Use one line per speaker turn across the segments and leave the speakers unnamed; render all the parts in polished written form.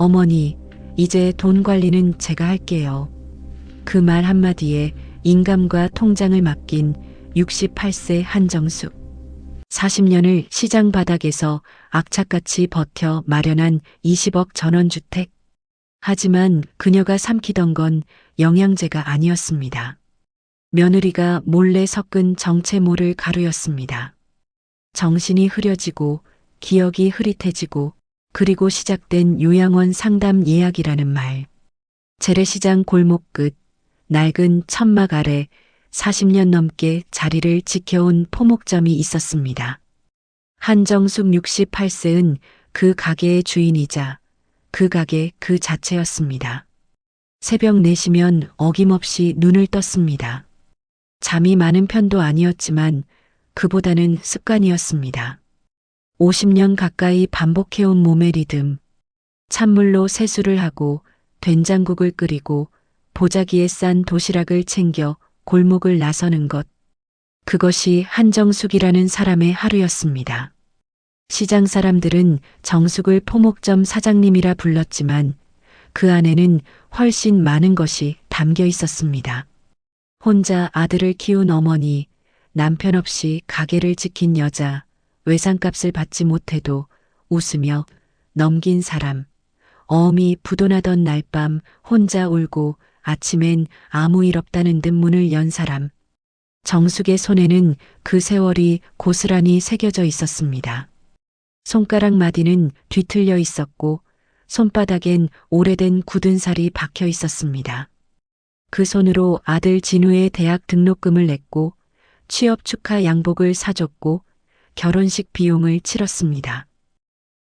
어머니, 이제 돈 관리는 제가 할게요. 그 말 한마디에 인감과 통장을 맡긴 68세 한정숙. 40년을 시장 바닥에서 악착같이 버텨 마련한 20억 전원주택. 하지만 그녀가 삼키던 건 영양제가 아니었습니다. 며느리가 몰래 섞은 정체모를 가루였습니다. 정신이 흐려지고 기억이 흐릿해지고 그리고 시작된 요양원 상담 예약이라는 말. 재래시장 골목 끝 낡은 천막 아래 40년 넘게 자리를 지켜온 포목점이 있었습니다. 한정숙 68세는 그 가게의 주인이자 그 가게 그 자체였습니다. 새벽 4시면 어김없이 눈을 떴습니다. 잠이 많은 편도 아니었지만 그보다는 습관이었습니다. 50년 가까이 반복해온 몸의 리듬. 찬물로 세수를 하고 된장국을 끓이고 보자기에 싼 도시락을 챙겨 골목을 나서는 것. 그것이 한정숙이라는 사람의 하루였습니다. 시장 사람들은 정숙을 포목점 사장님이라 불렀지만 그 안에는 훨씬 많은 것이 담겨 있었습니다. 혼자 아들을 키운 어머니, 남편 없이 가게를 지킨 여자, 외상값을 받지 못해도 웃으며 넘긴 사람, 어음이 부도나던 날밤 혼자 울고 아침엔 아무 일 없다는 듯 문을 연 사람. 정숙의 손에는 그 세월이 고스란히 새겨져 있었습니다. 손가락 마디는 뒤틀려 있었고 손바닥엔 오래된 굳은 살이 박혀 있었습니다. 그 손으로 아들 진우의 대학 등록금을 냈고 취업 축하 양복을 사줬고 결혼식 비용을 치렀습니다.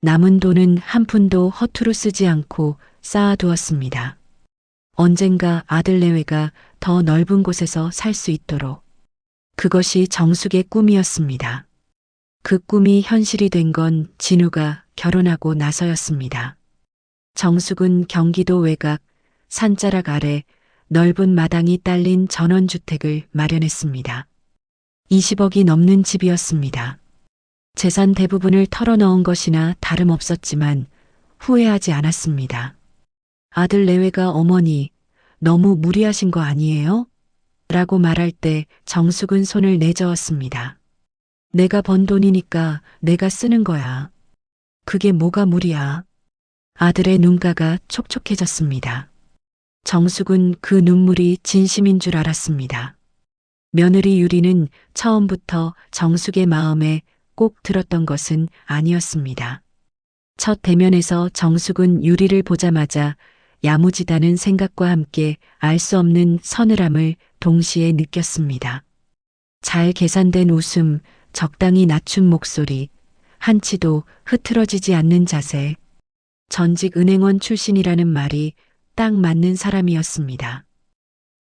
남은 돈은 한 푼도 허투루 쓰지 않고 쌓아두었습니다. 언젠가 아들 내외가 더 넓은 곳에서 살 수 있도록. 그것이 정숙의 꿈이었습니다. 그 꿈이 현실이 된 건 진우가 결혼하고 나서였습니다. 정숙은 경기도 외곽 산자락 아래 넓은 마당이 딸린 전원주택을 마련했습니다. 20억이 넘는 집이었습니다. 재산 대부분을 털어넣은 것이나 다름없었지만 후회하지 않았습니다. 아들 내외가 어머니, 너무 무리하신 거 아니에요? 라고 말할 때 정숙은 손을 내저었습니다. 내가 번 돈이니까 내가 쓰는 거야. 그게 뭐가 무리야? 아들의 눈가가 촉촉해졌습니다. 정숙은 그 눈물이 진심인 줄 알았습니다. 며느리 유리는 처음부터 정숙의 마음에 꼭 들었던 것은 아니었습니다. 첫 대면에서 정숙은 유리를 보자마자 야무지다는 생각과 함께 알 수 없는 서늘함을 동시에 느꼈습니다. 잘 계산된 웃음, 적당히 낮춘 목소리, 한치도 흐트러지지 않는 자세. 전직 은행원 출신이라는 말이 딱 맞는 사람이었습니다.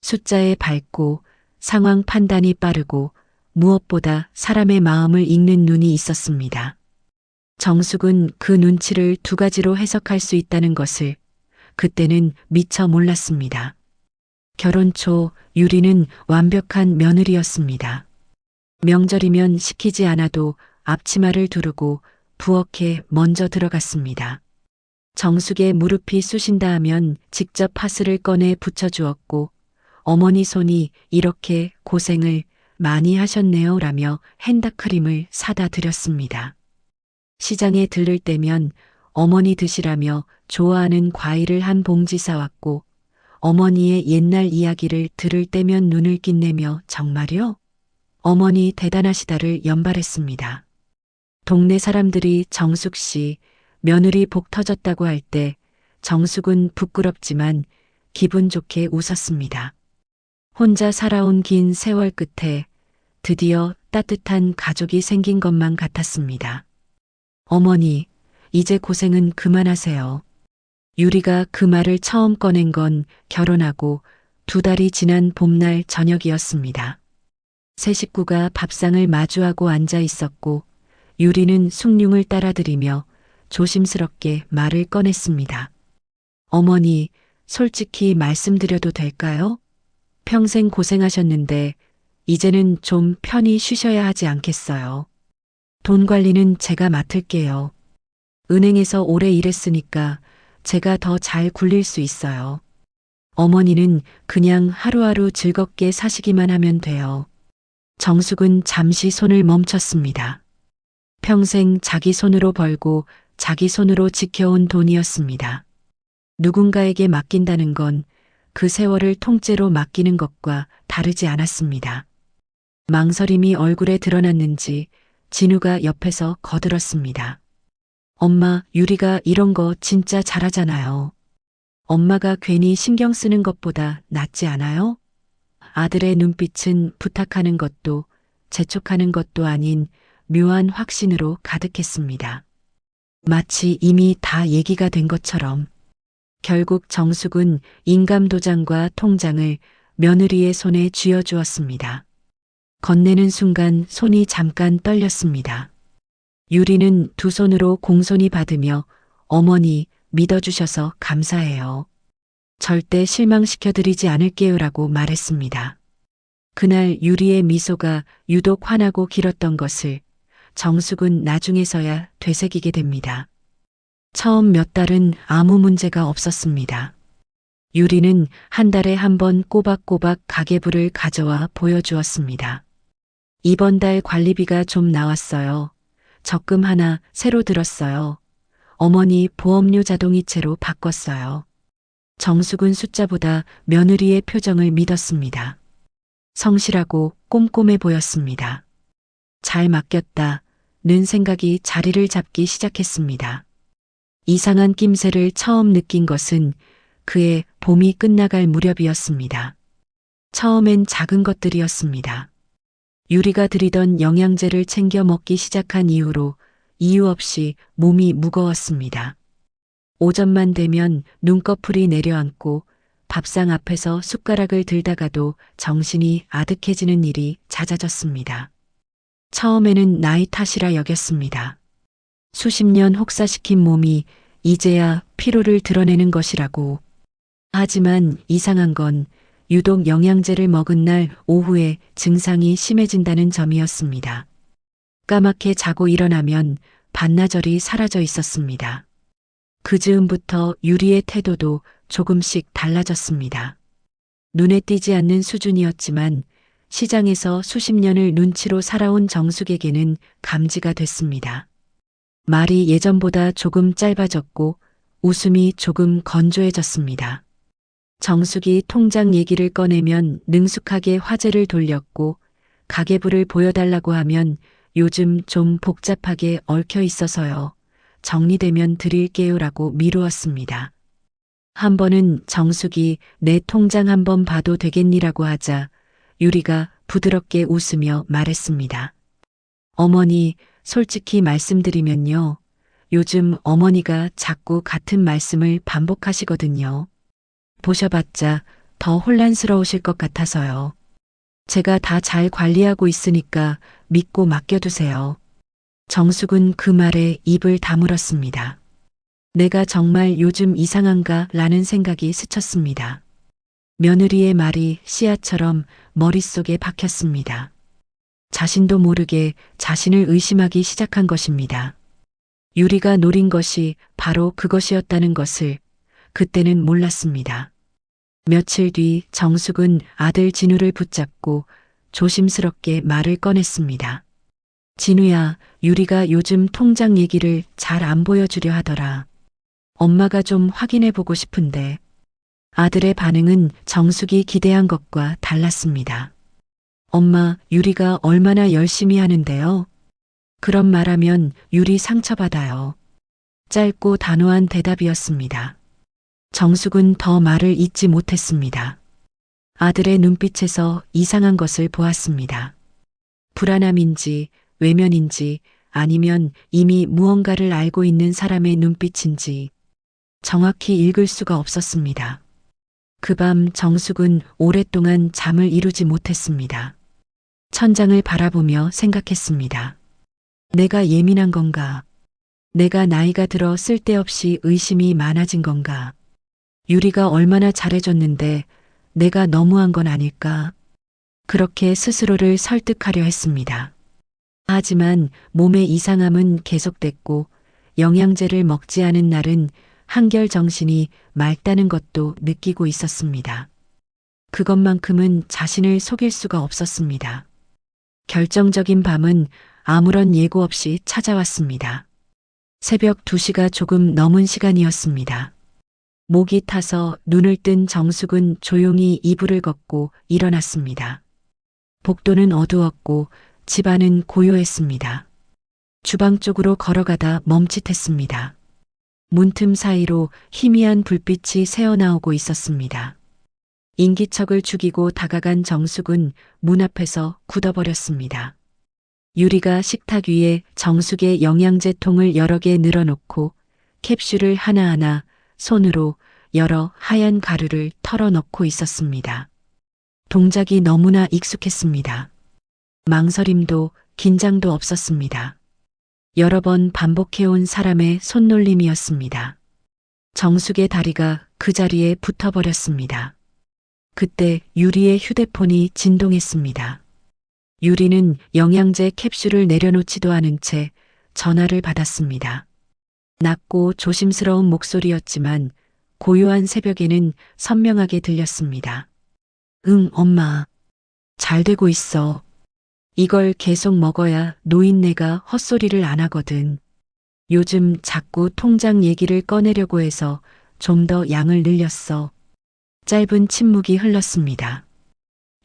숫자에 밝고 상황 판단이 빠르고 무엇보다 사람의 마음을 읽는 눈이 있었습니다. 정숙은 그 눈치를 두 가지로 해석할 수 있다는 것을 그때는 미처 몰랐습니다. 결혼 초 유리는 완벽한 며느리였습니다. 명절이면 시키지 않아도 앞치마를 두르고 부엌에 먼저 들어갔습니다. 정숙의 무릎이 쑤신다 하면 직접 파스를 꺼내 붙여주었고 어머니 손이 이렇게 고생을 많이 하셨네요 라며 핸드크림을 사다 드렸습니다. 시장에 들를 때면 어머니 드시라며 좋아하는 과일을 한 봉지 사왔고 어머니의 옛날 이야기를 들을 때면 눈을 빛내며 정말요? 어머니 대단하시다를 연발했습니다. 동네 사람들이 정숙 씨 며느리 복 터졌다고 할 때 정숙은 부끄럽지만 기분 좋게 웃었습니다. 혼자 살아온 긴 세월 끝에 드디어 따뜻한 가족이 생긴 것만 같았습니다. 어머니, 이제 고생은 그만하세요. 유리가 그 말을 처음 꺼낸 건 결혼하고 2달이 지난 봄날 저녁이었습니다. 세 식구가 밥상을 마주하고 앉아 있었고 유리는 숭늉을 따라드리며 조심스럽게 말을 꺼냈습니다. 어머니, 솔직히 말씀드려도 될까요? 평생 고생하셨는데 이제는 좀 편히 쉬셔야 하지 않겠어요? 돈 관리는 제가 맡을게요. 은행에서 오래 일했으니까 제가 더 잘 굴릴 수 있어요. 어머니는 그냥 하루하루 즐겁게 사시기만 하면 돼요. 정숙은 잠시 손을 멈췄습니다. 평생 자기 손으로 벌고 자기 손으로 지켜온 돈이었습니다. 누군가에게 맡긴다는 건 그 세월을 통째로 맡기는 것과 다르지 않았습니다. 망설임이 얼굴에 드러났는지 진우가 옆에서 거들었습니다. 엄마, 유리가 이런 거 진짜 잘하잖아요. 엄마가 괜히 신경 쓰는 것보다 낫지 않아요? 아들의 눈빛은 부탁하는 것도 재촉하는 것도 아닌 묘한 확신으로 가득했습니다. 마치 이미 다 얘기가 된 것처럼. 결국 정숙은 인감도장과 통장을 며느리의 손에 쥐어주었습니다. 건네는 순간 손이 잠깐 떨렸습니다. 유리는 두 손으로 공손히 받으며 어머니 믿어주셔서 감사해요. 절대 실망시켜드리지 않을게요라고 말했습니다. 그날 유리의 미소가 유독 환하고 길었던 것을 정숙은 나중에서야 되새기게 됩니다. 처음 몇 달은 아무 문제가 없었습니다. 유리는 한 달에 한 번 꼬박꼬박 가계부를 가져와 보여주었습니다. 이번 달 관리비가 좀 나왔어요. 적금 하나 새로 들었어요. 어머니 보험료 자동이체로 바꿨어요. 정숙은 숫자보다 며느리의 표정을 믿었습니다. 성실하고 꼼꼼해 보였습니다. 잘 맡겼다는 생각이 자리를 잡기 시작했습니다. 이상한 낌새를 처음 느낀 것은 그의 봄이 끝나갈 무렵이었습니다. 처음엔 작은 것들이었습니다. 유리가 들이던 영양제를 챙겨 먹기 시작한 이후로 이유 없이 몸이 무거웠습니다. 오전만 되면 눈꺼풀이 내려앉고 밥상 앞에서 숟가락을 들다가도 정신이 아득해지는 일이 잦아졌습니다. 처음에는 나이 탓이라 여겼습니다. 수십 년 혹사시킨 몸이 이제야 피로를 드러내는 것이라고. 하지만 이상한 건 유독 영양제를 먹은 날 오후에 증상이 심해진다는 점이었습니다. 까맣게 자고 일어나면 반나절이 사라져 있었습니다. 그 즈음부터 유리의 태도도 조금씩 달라졌습니다. 눈에 띄지 않는 수준이었지만 시장에서 수십 년을 눈치로 살아온 정숙에게는 감지가 됐습니다. 말이 예전보다 조금 짧아졌고 웃음이 조금 건조해졌습니다. 정숙이 통장 얘기를 꺼내면 능숙하게 화제를 돌렸고 가계부를 보여달라고 하면 요즘 좀 복잡하게 얽혀 있어서요. 정리되면 드릴게요라고 미루었습니다. 한 번은 정숙이 내 통장 한번 봐도 되겠니라고 하자 유리가 부드럽게 웃으며 말했습니다. 어머니, 솔직히 말씀드리면요. 요즘 어머니가 자꾸 같은 말씀을 반복하시거든요. 보셔봤자 더 혼란스러우실 것 같아서요. 제가 다 잘 관리하고 있으니까 믿고 맡겨두세요. 정숙은 그 말에 입을 다물었습니다. 내가 정말 요즘 이상한가 라는 생각이 스쳤습니다. 며느리의 말이 씨앗처럼 머릿속에 박혔습니다. 자신도 모르게 자신을 의심하기 시작한 것입니다. 유리가 노린 것이 바로 그것이었다는 것을 그때는 몰랐습니다. 며칠 뒤 정숙은 아들 진우를 붙잡고 조심스럽게 말을 꺼냈습니다. 진우야, 유리가 요즘 통장 얘기를 잘 안 보여주려 하더라. 엄마가 좀 확인해 보고 싶은데. 아들의 반응은 정숙이 기대한 것과 달랐습니다. 엄마, 유리가 얼마나 열심히 하는데요? 그런 말하면 유리 상처받아요. 짧고 단호한 대답이었습니다. 정숙은 더 말을 잇지 못했습니다. 아들의 눈빛에서 이상한 것을 보았습니다. 불안함인지 외면인지 아니면 이미 무언가를 알고 있는 사람의 눈빛인지 정확히 읽을 수가 없었습니다. 그 밤 정숙은 오랫동안 잠을 이루지 못했습니다. 천장을 바라보며 생각했습니다. 내가 예민한 건가? 내가 나이가 들어 쓸데없이 의심이 많아진 건가? 유리가 얼마나 잘해줬는데 내가 너무한 건 아닐까? 그렇게 스스로를 설득하려 했습니다. 하지만 몸의 이상함은 계속됐고 영양제를 먹지 않은 날은 한결 정신이 맑다는 것도 느끼고 있었습니다. 그것만큼은 자신을 속일 수가 없었습니다. 결정적인 밤은 아무런 예고 없이 찾아왔습니다. 새벽 2시가 조금 넘은 시간이었습니다. 목이 타서 눈을 뜬 정숙은 조용히 이불을 걷고 일어났습니다. 복도는 어두웠고 집안은 고요했습니다. 주방 쪽으로 걸어가다 멈칫했습니다. 문틈 사이로 희미한 불빛이 새어나오고 있었습니다. 인기척을 죽이고 다가간 정숙은 문 앞에서 굳어버렸습니다. 유리가 식탁 위에 정숙의 영양제 통을 여러 개 늘어놓고 캡슐을 하나하나 손으로 열어 하얀 가루를 털어넣고 있었습니다. 동작이 너무나 익숙했습니다. 망설임도 긴장도 없었습니다. 여러 번 반복해온 사람의 손놀림이었습니다. 정숙의 다리가 그 자리에 붙어버렸습니다. 그때 유리의 휴대폰이 진동했습니다. 유리는 영양제 캡슐을 내려놓지도 않은 채 전화를 받았습니다. 낮고 조심스러운 목소리였지만 고요한 새벽에는 선명하게 들렸습니다. 응, 엄마. 잘 되고 있어. 이걸 계속 먹어야 노인네가 헛소리를 안 하거든. 요즘 자꾸 통장 얘기를 꺼내려고 해서 좀 더 양을 늘렸어. 짧은 침묵이 흘렀습니다.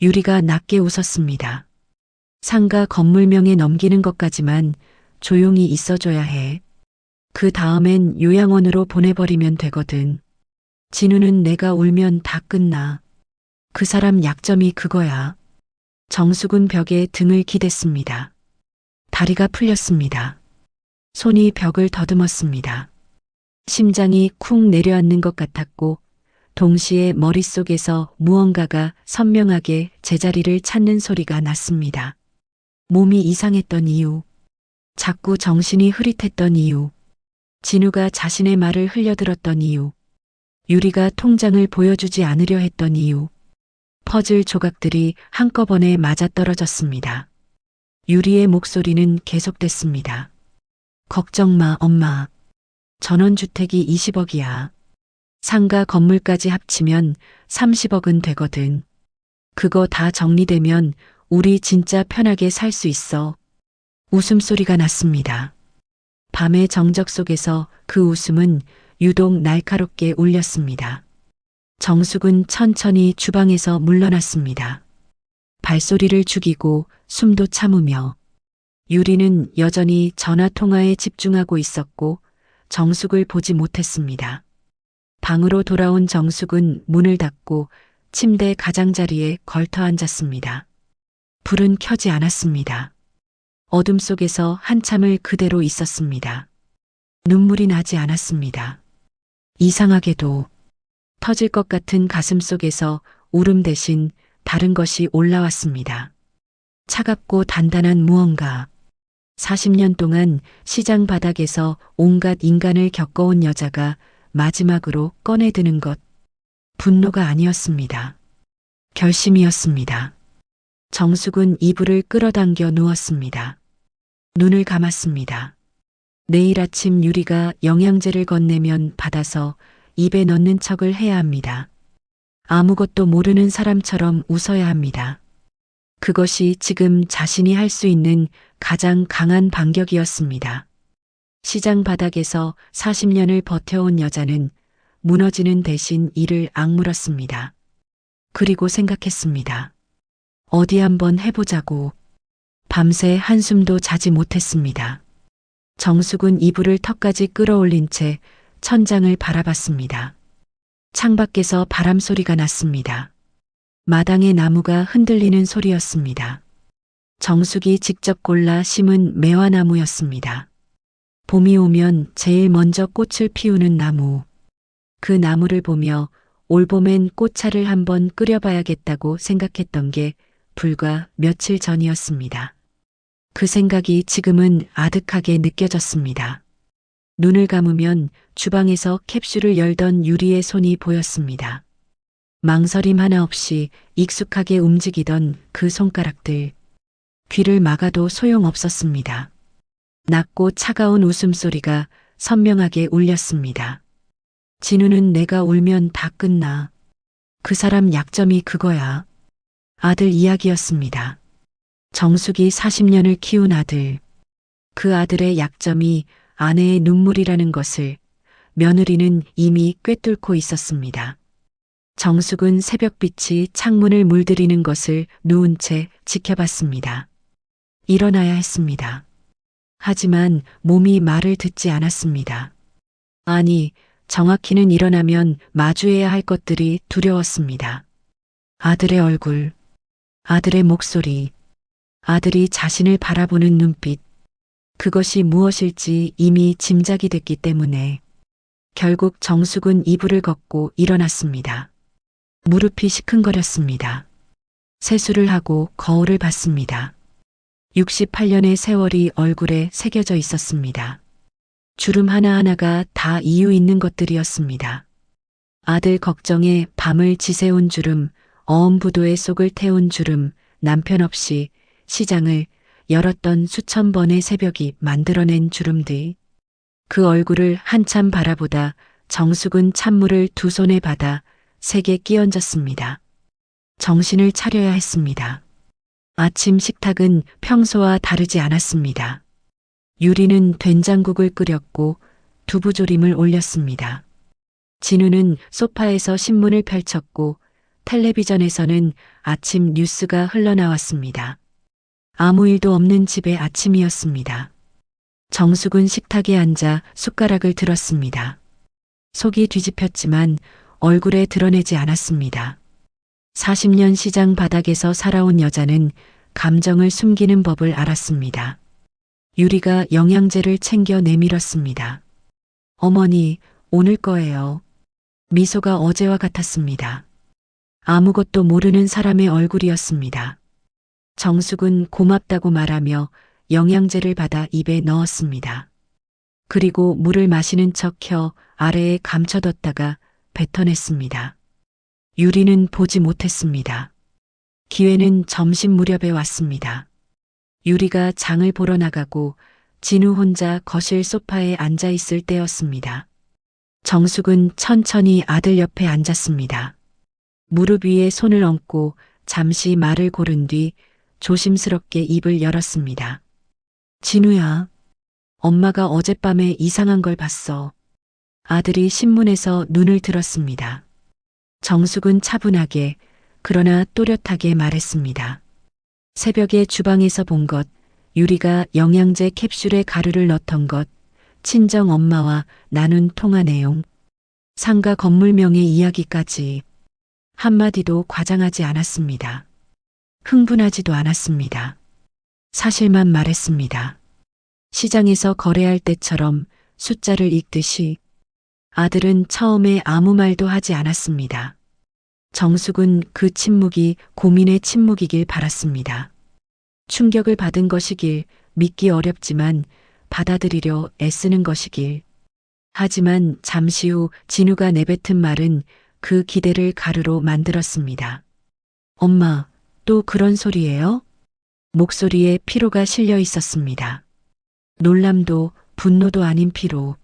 유리가 낮게 웃었습니다. 상가 건물명에 넘기는 것까지만 조용히 있어줘야 해. 그 다음엔 요양원으로 보내버리면 되거든. 진우는 내가 울면 다 끝나. 그 사람 약점이 그거야. 정숙은 벽에 등을 기댔습니다. 다리가 풀렸습니다. 손이 벽을 더듬었습니다. 심장이 쿵 내려앉는 것 같았고 동시에 머릿속에서 무언가가 선명하게 제자리를 찾는 소리가 났습니다. 몸이 이상했던 이유, 자꾸 정신이 흐릿했던 이유, 진우가 자신의 말을 흘려들었던 이유, 유리가 통장을 보여주지 않으려 했던 이유, 퍼즐 조각들이 한꺼번에 맞아떨어졌습니다. 유리의 목소리는 계속됐습니다. 걱정 마, 엄마. 전원주택이 20억이야. 상가 건물까지 합치면 30억은 되거든. 그거 다 정리되면 우리 진짜 편하게 살 수 있어. 웃음소리가 났습니다. 밤의 정적 속에서 그 웃음은 유독 날카롭게 울렸습니다. 정숙은 천천히 주방에서 물러났습니다. 발소리를 죽이고 숨도 참으며 유리는 여전히 전화통화에 집중하고 있었고 정숙을 보지 못했습니다. 방으로 돌아온 정숙은 문을 닫고 침대 가장자리에 걸터 앉았습니다. 불은 켜지 않았습니다. 어둠 속에서 한참을 그대로 있었습니다. 눈물이 나지 않았습니다. 이상하게도 터질 것 같은 가슴 속에서 울음 대신 다른 것이 올라왔습니다. 차갑고 단단한 무언가. 40년 동안 시장 바닥에서 온갖 인간을 겪어온 여자가 마지막으로 꺼내드는 것. 분노가 아니었습니다. 결심이었습니다. 정숙은 이불을 끌어당겨 누웠습니다. 눈을 감았습니다. 내일 아침 유리가 영양제를 건네면 받아서 입에 넣는 척을 해야 합니다. 아무것도 모르는 사람처럼 웃어야 합니다. 그것이 지금 자신이 할 수 있는 가장 강한 반격이었습니다. 시장 바닥에서 40년을 버텨온 여자는 무너지는 대신 이를 악물었습니다. 그리고 생각했습니다. 어디 한번 해보자고. 밤새 한숨도 자지 못했습니다. 정숙은 이불을 턱까지 끌어올린 채 천장을 바라봤습니다. 창밖에서 바람 소리가 났습니다. 마당의 나무가 흔들리는 소리였습니다. 정숙이 직접 골라 심은 매화나무였습니다. 봄이 오면 제일 먼저 꽃을 피우는 나무. 그 나무를 보며 올봄엔 꽃차를 한번 끓여봐야겠다고 생각했던 게 불과 며칠 전이었습니다. 그 생각이 지금은 아득하게 느껴졌습니다. 눈을 감으면 주방에서 캡슐을 열던 유리의 손이 보였습니다. 망설임 하나 없이 익숙하게 움직이던 그 손가락들. 귀를 막아도 소용없었습니다. 낮고 차가운 웃음소리가 선명하게 울렸습니다. 진우는 내가 울면 다 끝나. 그 사람 약점이 그거야. 아들 이야기였습니다. 정숙이 40년을 키운 아들. 그 아들의 약점이 아내의 눈물이라는 것을 며느리는 이미 꿰뚫고 있었습니다. 정숙은 새벽빛이 창문을 물들이는 것을 누운 채 지켜봤습니다. 일어나야 했습니다. 하지만 몸이 말을 듣지 않았습니다. 아니, 정확히는 일어나면 마주해야 할 것들이 두려웠습니다. 아들의 얼굴, 아들의 목소리, 아들이 자신을 바라보는 눈빛, 그것이 무엇일지 이미 짐작이 됐기 때문에 결국 정숙은 이불을 걷고 일어났습니다. 무릎이 시큰거렸습니다. 세수를 하고 거울을 봤습니다. 68년의 세월이 얼굴에 새겨져 있었습니다. 주름 하나하나가 다 이유 있는 것들이었습니다. 아들 걱정에 밤을 지새운 주름, 어음부도의 속을 태운 주름, 남편 없이 시장을 열었던 수천 번의 새벽이 만들어낸 주름들. 그 얼굴을 한참 바라보다 정숙은 찬물을 두 손에 받아 세게 끼얹었습니다. 정신을 차려야 했습니다. 아침 식탁은 평소와 다르지 않았습니다. 유리는 된장국을 끓였고 두부조림을 올렸습니다. 진우는 소파에서 신문을 펼쳤고 텔레비전에서는 아침 뉴스가 흘러나왔습니다. 아무 일도 없는 집의 아침이었습니다. 정숙은 식탁에 앉아 숟가락을 들었습니다. 속이 뒤집혔지만 얼굴에 드러내지 않았습니다. 40년 시장 바닥에서 살아온 여자는 감정을 숨기는 법을 알았습니다. 유리가 영양제를 챙겨 내밀었습니다. 어머니, 오늘 거예요. 미소가 어제와 같았습니다. 아무것도 모르는 사람의 얼굴이었습니다. 정숙은 고맙다고 말하며 영양제를 받아 입에 넣었습니다. 그리고 물을 마시는 척 혀 아래에 감춰뒀다가 뱉어냈습니다. 유리는 보지 못했습니다. 기회는 점심 무렵에 왔습니다. 유리가 장을 보러 나가고 진우 혼자 거실 소파에 앉아 있을 때였습니다. 정숙은 천천히 아들 옆에 앉았습니다. 무릎 위에 손을 얹고 잠시 말을 고른 뒤 조심스럽게 입을 열었습니다. 진우야, 엄마가 어젯밤에 이상한 걸 봤어. 아들이 신문에서 눈을 들었습니다. 정숙은 차분하게 그러나 또렷하게 말했습니다. 새벽에 주방에서 본 것, 유리가 영양제 캡슐에 가루를 넣던 것, 친정 엄마와 나눈 통화 내용, 상가 건물명의 이야기까지 한마디도 과장하지 않았습니다. 흥분하지도 않았습니다. 사실만 말했습니다. 시장에서 거래할 때처럼 숫자를 읽듯이. 아들은 처음에 아무 말도 하지 않았습니다. 정숙은 그 침묵이 고민의 침묵이길 바랐습니다. 충격을 받은 것이길, 믿기 어렵지만 받아들이려 애쓰는 것이길. 하지만 잠시 후 진우가 내뱉은 말은 그 기대를 가루로 만들었습니다. 엄마, 또 그런 소리예요? 목소리에 피로가 실려 있었습니다. 놀람도 분노도 아닌 피로.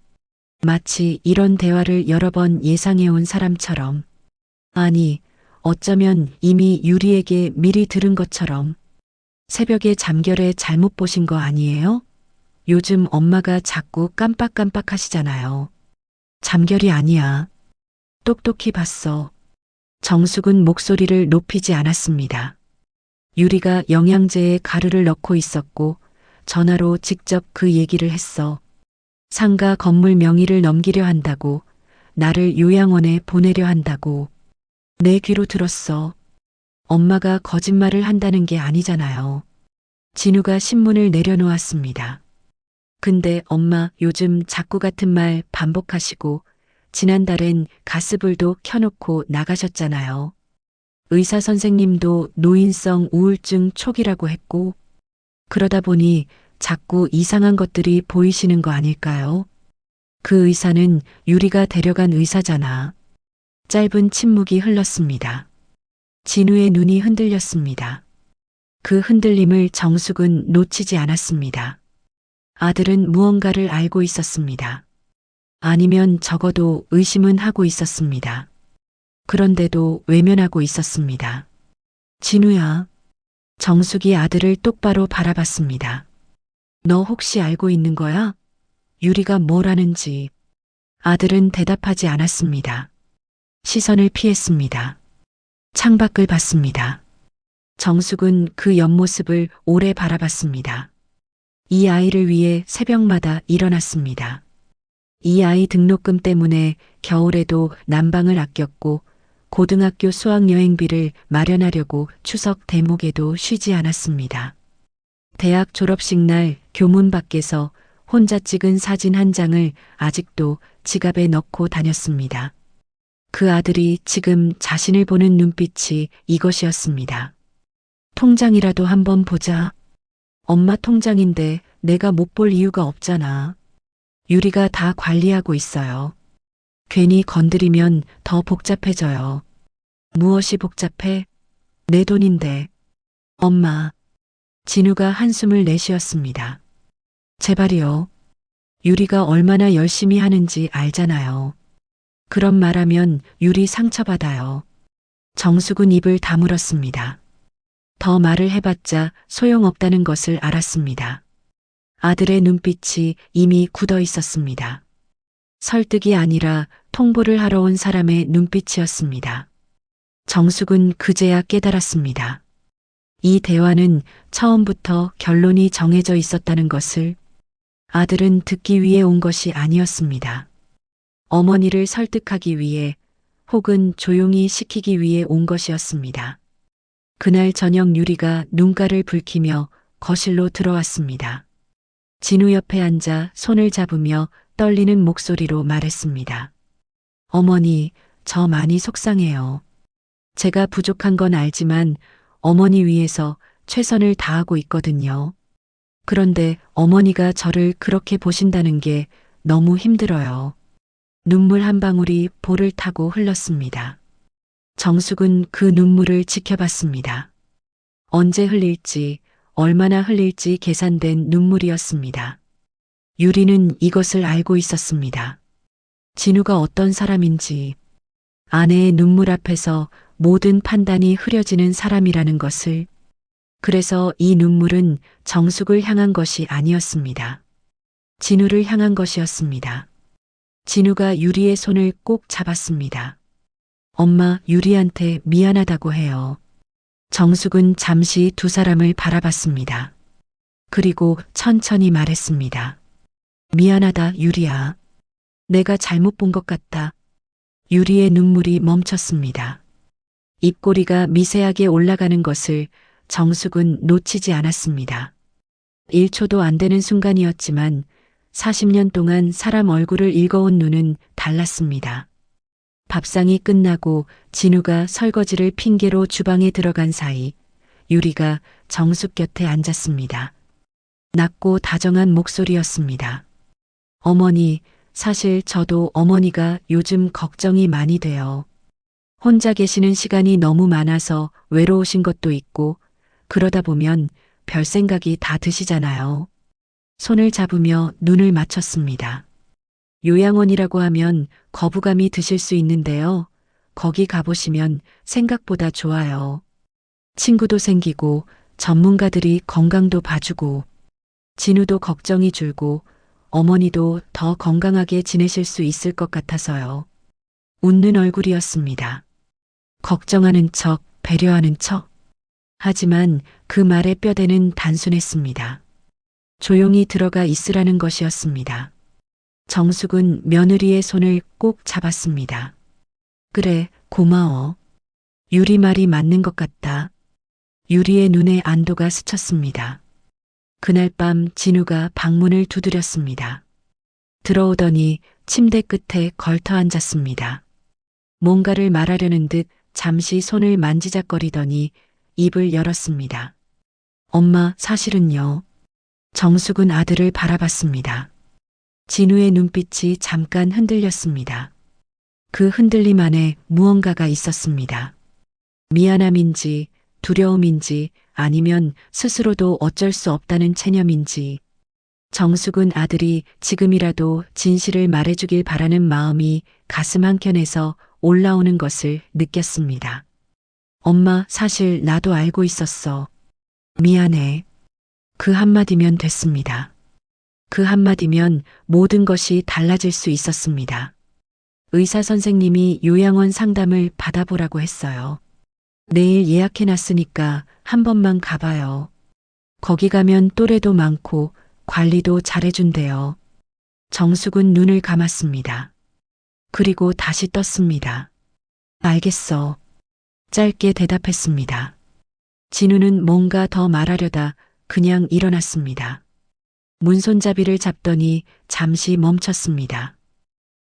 마치 이런 대화를 여러 번 예상해온 사람처럼. 아니, 어쩌면 이미 유리에게 미리 들은 것처럼. 새벽에 잠결에 잘못 보신 거 아니에요? 요즘 엄마가 자꾸 깜빡깜빡 하시잖아요. 잠결이 아니야. 똑똑히 봤어. 정숙은 목소리를 높이지 않았습니다. 유리가 영양제에 가루를 넣고 있었고 전화로 직접 그 얘기를 했어. 상가 건물 명의를 넘기려 한다고, 나를 요양원에 보내려 한다고. 내 귀로 들었어. 엄마가 거짓말을 한다는 게 아니잖아요. 진우가 신문을 내려놓았습니다. 근데 엄마 요즘 자꾸 같은 말 반복하시고 지난달엔 가스불도 켜놓고 나가셨잖아요. 의사 선생님도 노인성 우울증 초기라고 했고, 그러다 보니 자꾸 이상한 것들이 보이시는 거 아닐까요? 그 의사는 유리가 데려간 의사잖아. 짧은 침묵이 흘렀습니다. 진우의 눈이 흔들렸습니다. 그 흔들림을 정숙은 놓치지 않았습니다. 아들은 무언가를 알고 있었습니다. 아니면 적어도 의심은 하고 있었습니다. 그런데도 외면하고 있었습니다. 진우야. 정숙이 아들을 똑바로 바라봤습니다. 너 혹시 알고 있는 거야? 유리가 뭘 하는지. 아들은 대답하지 않았습니다. 시선을 피했습니다. 창밖을 봤습니다. 정숙은 그 옆모습을 오래 바라봤습니다. 이 아이를 위해 새벽마다 일어났습니다. 이 아이 등록금 때문에 겨울에도 난방을 아꼈고 고등학교 수학여행비를 마련하려고 추석 대목에도 쉬지 않았습니다. 대학 졸업식 날 교문 밖에서 혼자 찍은 사진 한 장을 아직도 지갑에 넣고 다녔습니다. 그 아들이 지금 자신을 보는 눈빛이 이것이었습니다. 통장이라도 한번 보자. 엄마 통장인데 내가 못 볼 이유가 없잖아. 유리가 다 관리하고 있어요. 괜히 건드리면 더 복잡해져요. 무엇이 복잡해? 내 돈인데. 엄마. 진우가 한숨을 내쉬었습니다. 제발이요. 유리가 얼마나 열심히 하는지 알잖아요. 그런 말하면 유리 상처받아요. 정숙은 입을 다물었습니다. 더 말을 해봤자 소용없다는 것을 알았습니다. 아들의 눈빛이 이미 굳어 있었습니다. 설득이 아니라 통보를 하러 온 사람의 눈빛이었습니다. 정숙은 그제야 깨달았습니다. 이 대화는 처음부터 결론이 정해져 있었다는 것을. 아들은 듣기 위해 온 것이 아니었습니다. 어머니를 설득하기 위해 혹은 조용히 시키기 위해 온 것이었습니다. 그날 저녁 유리가 눈가를 붉히며 거실로 들어왔습니다. 진우 옆에 앉아 손을 잡으며 떨리는 목소리로 말했습니다. 어머니, 저 많이 속상해요. 제가 부족한 건 알지만 어머니 위해서 최선을 다하고 있거든요. 그런데 어머니가 저를 그렇게 보신다는 게 너무 힘들어요. 눈물 한 방울이 볼을 타고 흘렀습니다. 정숙은 그 눈물을 지켜봤습니다. 언제 흘릴지, 얼마나 흘릴지 계산된 눈물이었습니다. 유리는 이것을 알고 있었습니다. 진우가 어떤 사람인지, 아내의 눈물 앞에서 모든 판단이 흐려지는 사람이라는 것을. 그래서 이 눈물은 정숙을 향한 것이 아니었습니다. 진우를 향한 것이었습니다. 진우가 유리의 손을 꼭 잡았습니다. 엄마, 유리한테 미안하다고 해요. 정숙은 잠시 두 사람을 바라봤습니다. 그리고 천천히 말했습니다. 미안하다, 유리야. 내가 잘못 본 것 같다. 유리의 눈물이 멈췄습니다. 입꼬리가 미세하게 올라가는 것을 정숙은 놓치지 않았습니다. 1초도 안 되는 순간이었지만 40년 동안 사람 얼굴을 읽어온 눈은 달랐습니다. 밥상이 끝나고 진우가 설거지를 핑계로 주방에 들어간 사이 유리가 정숙 곁에 앉았습니다. 낮고 다정한 목소리였습니다. 어머니, 사실 저도 어머니가 요즘 걱정이 많이 돼요. 혼자 계시는 시간이 너무 많아서 외로우신 것도 있고 그러다 보면 별 생각이 다 드시잖아요. 손을 잡으며 눈을 맞췄습니다. 요양원이라고 하면 거부감이 드실 수 있는데요. 거기 가보시면 생각보다 좋아요. 친구도 생기고 전문가들이 건강도 봐주고 진우도 걱정이 줄고 어머니도 더 건강하게 지내실 수 있을 것 같아서요. 웃는 얼굴이었습니다. 걱정하는 척, 배려하는 척. 하지만 그 말의 뼈대는 단순했습니다. 조용히 들어가 있으라는 것이었습니다. 정숙은 며느리의 손을 꼭 잡았습니다. 그래, 고마워. 유리 말이 맞는 것 같다. 유리의 눈에 안도가 스쳤습니다. 그날 밤 진우가 방문을 두드렸습니다. 들어오더니 침대 끝에 걸터 앉았습니다. 뭔가를 말하려는 듯 잠시 손을 만지작거리더니 입을 열었습니다. 엄마, 사실은요. 정숙은 아들을 바라봤습니다. 진우의 눈빛이 잠깐 흔들렸습니다. 그 흔들림 안에 무언가가 있었습니다. 미안함인지 두려움인지 아니면 스스로도 어쩔 수 없다는 체념인지 정숙은 아들이 지금이라도 진실을 말해주길 바라는 마음이 가슴 한켠에서 올라오는 것을 느꼈습니다. 엄마, 사실 나도 알고 있었어. 미안해. 그 한마디면 됐습니다. 그 한마디면 모든 것이 달라질 수 있었습니다. 의사 선생님이 요양원 상담을 받아보라고 했어요. 내일 예약해놨으니까 한 번만 가봐요. 거기 가면 또래도 많고 관리도 잘해준대요. 정숙은 눈을 감았습니다. 그리고 다시 떴습니다. 알겠어. 짧게 대답했습니다. 진우는 뭔가 더 말하려다 그냥 일어났습니다. 문손잡이를 잡더니 잠시 멈췄습니다.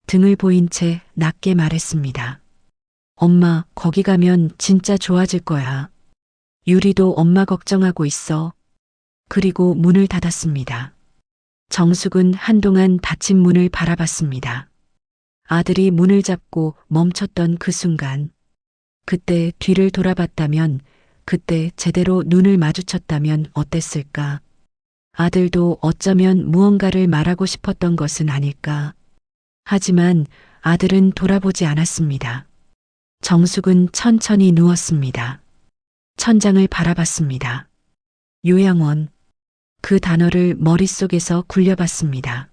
등을 보인 채 낮게 말했습니다. 엄마, 거기 가면 진짜 좋아질 거야. 유리도 엄마 걱정하고 있어. 그리고 문을 닫았습니다. 정숙은 한동안 닫힌 문을 바라봤습니다. 아들이 문을 잡고 멈췄던 그 순간, 그때 뒤를 돌아봤다면, 그때 제대로 눈을 마주쳤다면 어땠을까? 아들도 어쩌면 무언가를 말하고 싶었던 것은 아닐까? 하지만 아들은 돌아보지 않았습니다. 정숙은 천천히 누웠습니다. 천장을 바라봤습니다. 요양원. 그 단어를 머릿속에서 굴려봤습니다.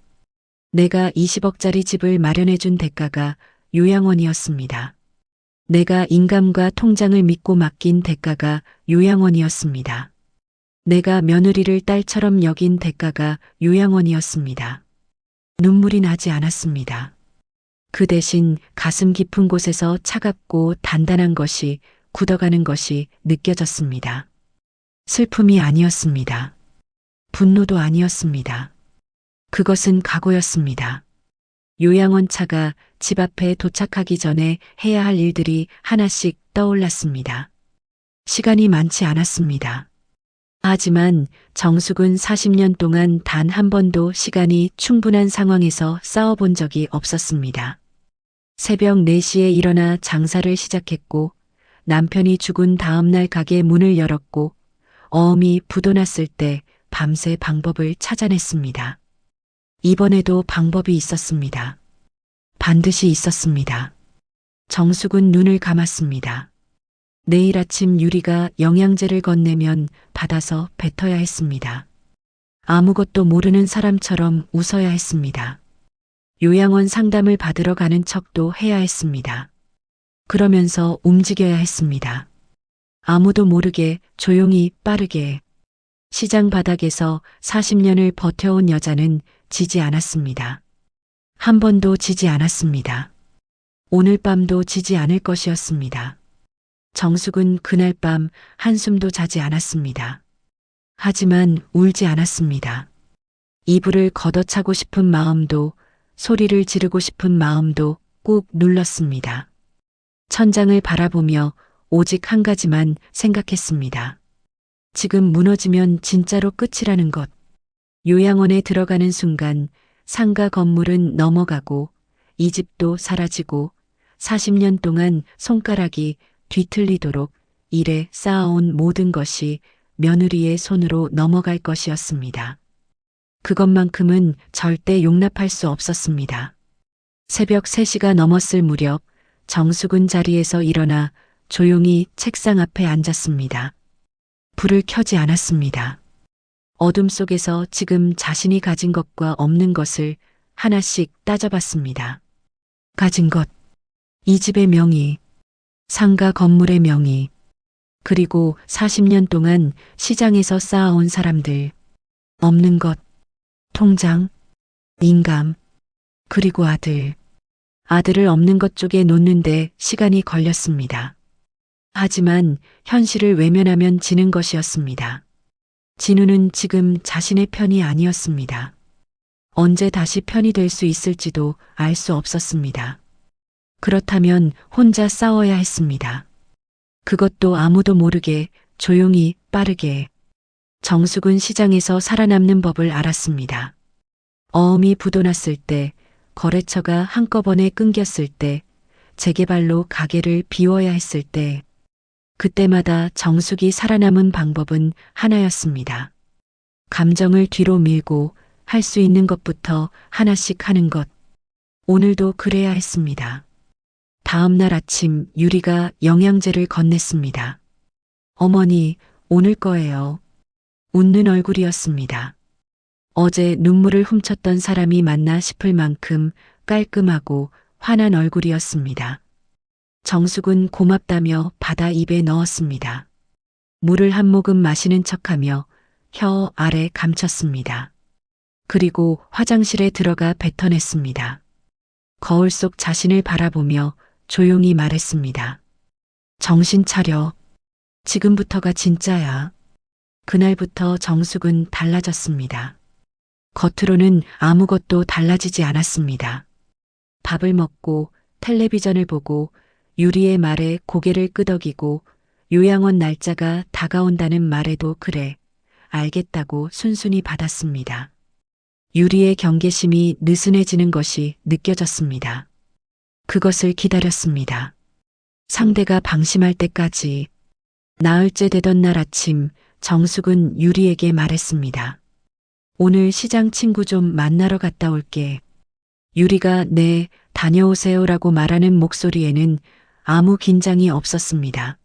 내가 20억짜리 집을 마련해준 대가가 요양원이었습니다. 내가 인감과 통장을 믿고 맡긴 대가가 요양원이었습니다. 내가 며느리를 딸처럼 여긴 대가가 요양원이었습니다. 눈물이 나지 않았습니다. 그 대신 가슴 깊은 곳에서 차갑고 단단한 것이 굳어가는 것이 느껴졌습니다. 슬픔이 아니었습니다. 분노도 아니었습니다. 그것은 각오였습니다. 요양원 차가 집 앞에 도착하기 전에 해야 할 일들이 하나씩 떠올랐습니다. 시간이 많지 않았습니다. 하지만 정숙은 40년 동안 단 한 번도 시간이 충분한 상황에서 싸워본 적이 없었습니다. 새벽 4시에 일어나 장사를 시작했고 남편이 죽은 다음 날 가게 문을 열었고 어음이 부도났을 때 밤새 방법을 찾아냈습니다. 이번에도 방법이 있었습니다. 반드시 있었습니다. 정숙은 눈을 감았습니다. 내일 아침 유리가 영양제를 건네면 받아서 뱉어야 했습니다. 아무것도 모르는 사람처럼 웃어야 했습니다. 요양원 상담을 받으러 가는 척도 해야 했습니다. 그러면서 움직여야 했습니다. 아무도 모르게 조용히 빠르게. 시장 바닥에서 40년을 버텨온 여자는 지지 않았습니다. 한 번도 지지 않았습니다. 오늘 밤도 지지 않을 것이었습니다. 정숙은 그날 밤 한숨도 자지 않았습니다. 하지만 울지 않았습니다. 이불을 걷어차고 싶은 마음도 소리를 지르고 싶은 마음도 꾹 눌렀습니다. 천장을 바라보며 오직 한 가지만 생각했습니다. 지금 무너지면 진짜로 끝이라는 것. 요양원에 들어가는 순간 상가 건물은 넘어가고 이 집도 사라지고 40년 동안 손가락이 뒤틀리도록 일에 쌓아온 모든 것이 며느리의 손으로 넘어갈 것이었습니다. 그것만큼은 절대 용납할 수 없었습니다. 새벽 3시가 넘었을 무렵 정숙은 자리에서 일어나 조용히 책상 앞에 앉았습니다. 불을 켜지 않았습니다. 어둠 속에서 지금 자신이 가진 것과 없는 것을 하나씩 따져봤습니다. 가진 것, 이 집의 명의, 상가 건물의 명의, 그리고 40년 동안 시장에서 쌓아온 사람들, 없는 것, 통장, 인감, 그리고 아들. 아들을 없는 것 쪽에 놓는데 시간이 걸렸습니다. 하지만 현실을 외면하면 지는 것이었습니다. 진우는 지금 자신의 편이 아니었습니다. 언제 다시 편이 될 수 있을지도 알 수 없었습니다. 그렇다면 혼자 싸워야 했습니다. 그것도 아무도 모르게 조용히 빠르게. 정숙은 시장에서 살아남는 법을 알았습니다. 어음이 부도났을 때, 거래처가 한꺼번에 끊겼을 때, 재개발로 가게를 비워야 했을 때, 그때마다 정숙이 살아남은 방법은 하나였습니다. 감정을 뒤로 밀고 할 수 있는 것부터 하나씩 하는 것. 오늘도 그래야 했습니다. 다음 날 아침 유리가 영양제를 건넸습니다. 어머니, 오늘 거예요. 웃는 얼굴이었습니다. 어제 눈물을 훔쳤던 사람이 맞나 싶을 만큼 깔끔하고 환한 얼굴이었습니다. 정숙은 고맙다며 받아 입에 넣었습니다. 물을 한 모금 마시는 척하며 혀 아래 감췄습니다. 그리고 화장실에 들어가 뱉어냈습니다. 거울 속 자신을 바라보며 조용히 말했습니다. 정신 차려. 지금부터가 진짜야. 그날부터 정숙은 달라졌습니다. 겉으로는 아무것도 달라지지 않았습니다. 밥을 먹고 텔레비전을 보고 유리의 말에 고개를 끄덕이고 요양원 날짜가 다가온다는 말에도 그래, 알겠다고 순순히 받았습니다. 유리의 경계심이 느슨해지는 것이 느껴졌습니다. 그것을 기다렸습니다. 상대가 방심할 때까지. 나흘째 되던 날 아침 정숙은 유리에게 말했습니다. 오늘 시장 친구 좀 만나러 갔다 올게. 유리가 네, 다녀오세요라고 말하는 목소리에는 아무 긴장이 없었습니다.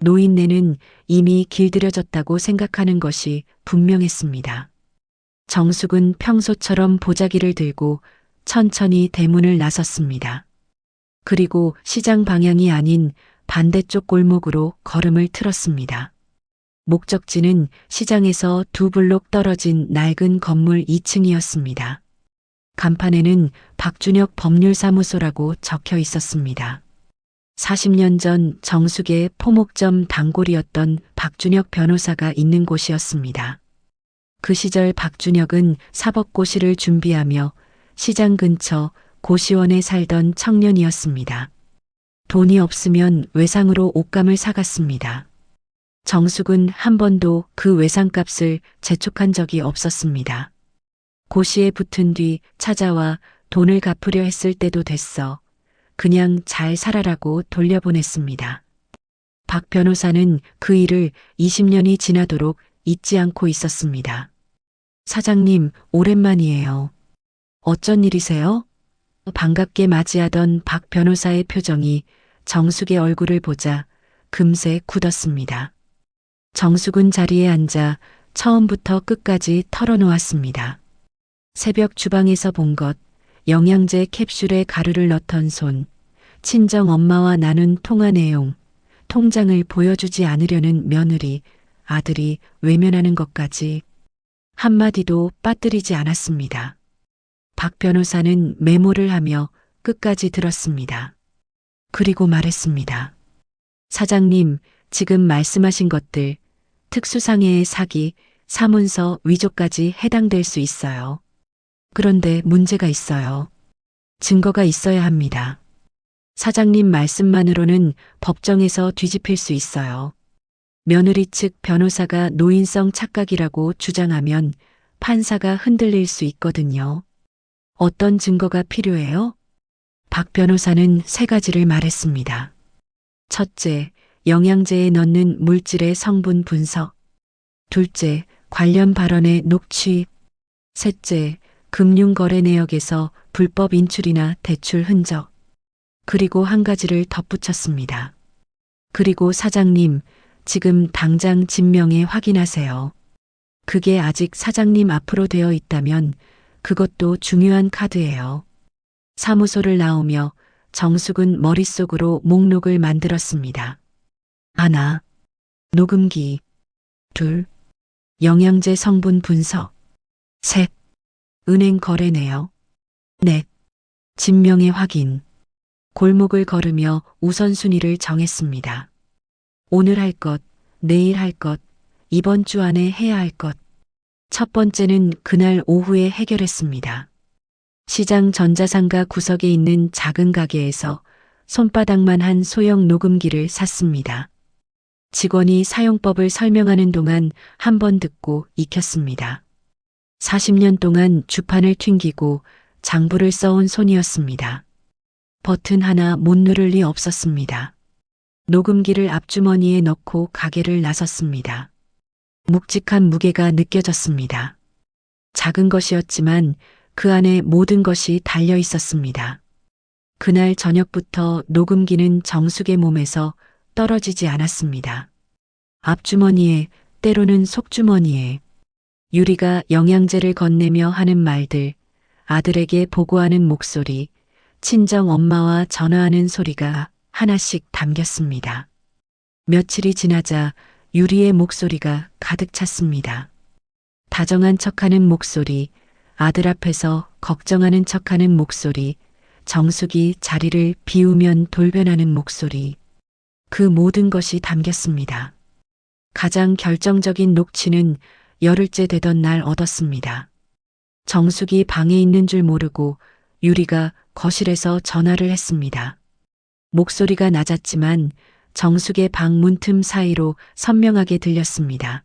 노인네는 이미 길들여졌다고 생각하는 것이 분명했습니다. 정숙은 평소처럼 보자기를 들고 천천히 대문을 나섰습니다. 그리고 시장 방향이 아닌 반대쪽 골목으로 걸음을 틀었습니다. 목적지는 시장에서 2블록 떨어진 낡은 건물 2층이었습니다. 간판에는 박준혁 법률사무소라고 적혀 있었습니다. 40년 전 정숙의 포목점 단골이었던 박준혁 변호사가 있는 곳이었습니다. 그 시절 박준혁은 사법고시를 준비하며 시장 근처 고시원에 살던 청년이었습니다. 돈이 없으면 외상으로 옷감을 사갔습니다. 정숙은 한 번도 그 외상값을 재촉한 적이 없었습니다. 고시에 붙은 뒤 찾아와 돈을 갚으려 했을 때도 됐어. 그냥 잘 살아라고 돌려보냈습니다. 박 변호사는 그 일을 20년이 지나도록 잊지 않고 있었습니다. 사장님, 오랜만이에요. 어쩐 일이세요? 반갑게 맞이하던 박 변호사의 표정이 정숙의 얼굴을 보자 금세 굳었습니다. 정숙은 자리에 앉아 처음부터 끝까지 털어놓았습니다. 새벽 주방에서 본 것, 영양제 캡슐에 가루를 넣던 손, 친정 엄마와 나눈 통화 내용, 통장을 보여주지 않으려는 며느리, 아들이 외면하는 것까지 한마디도 빠뜨리지 않았습니다. 박 변호사는 메모를 하며 끝까지 들었습니다. 그리고 말했습니다. 사장님, 지금 말씀하신 것들, 특수상해의 사기, 사문서 위조까지 해당될 수 있어요. 그런데 문제가 있어요. 증거가 있어야 합니다. 사장님 말씀만으로는 법정에서 뒤집힐 수 있어요. 며느리 측 변호사가 노인성 착각이라고 주장하면 판사가 흔들릴 수 있거든요. 어떤 증거가 필요해요? 박 변호사는 3가지를 말했습니다. 첫째, 영양제에 넣는 물질의 성분 분석. 둘째, 관련 발언의 녹취. 셋째, 금융거래 내역에서 불법 인출이나 대출 흔적. 그리고 한 가지를 덧붙였습니다. 그리고 사장님, 지금 당장 진명에 확인하세요. 그게 아직 사장님 앞으로 되어 있다면 그것도 중요한 카드예요. 사무소를 나오며 정숙은 머릿속으로 목록을 만들었습니다. 하나, 녹음기. 둘, 영양제 성분 분석. 셋, 은행 거래 내역. 넷, 진명의 확인. 골목을 걸으며 우선순위를 정했습니다. 오늘 할 것, 내일 할 것, 이번 주 안에 해야 할 것. 첫 번째는 그날 오후에 해결했습니다. 시장 전자상가 구석에 있는 작은 가게에서 손바닥만 한 소형 녹음기를 샀습니다. 직원이 사용법을 설명하는 동안 한 번 듣고 익혔습니다. 40년 동안 주판을 튕기고 장부를 써온 손이었습니다. 버튼 하나 못 누를 리 없었습니다. 녹음기를 앞주머니에 넣고 가게를 나섰습니다. 묵직한 무게가 느껴졌습니다. 작은 것이었지만 그 안에 모든 것이 달려 있었습니다. 그날 저녁부터 녹음기는 정숙의 몸에서 떨어지지 않았습니다. 앞주머니에, 때로는 속주머니에 유리가 영양제를 건네며 하는 말들, 아들에게 보고하는 목소리, 친정 엄마와 전화하는 소리가 하나씩 담겼습니다. 며칠이 지나자 유리의 목소리가 가득 찼습니다. 다정한 척하는 목소리, 아들 앞에서 걱정하는 척하는 목소리, 정숙이 자리를 비우면 돌변하는 목소리, 그 모든 것이 담겼습니다. 가장 결정적인 녹취는 열흘째 되던 날 얻었습니다. 정숙이 방에 있는 줄 모르고 유리가 거실에서 전화를 했습니다. 목소리가 낮았지만 정숙의 방 문틈 사이로 선명하게 들렸습니다.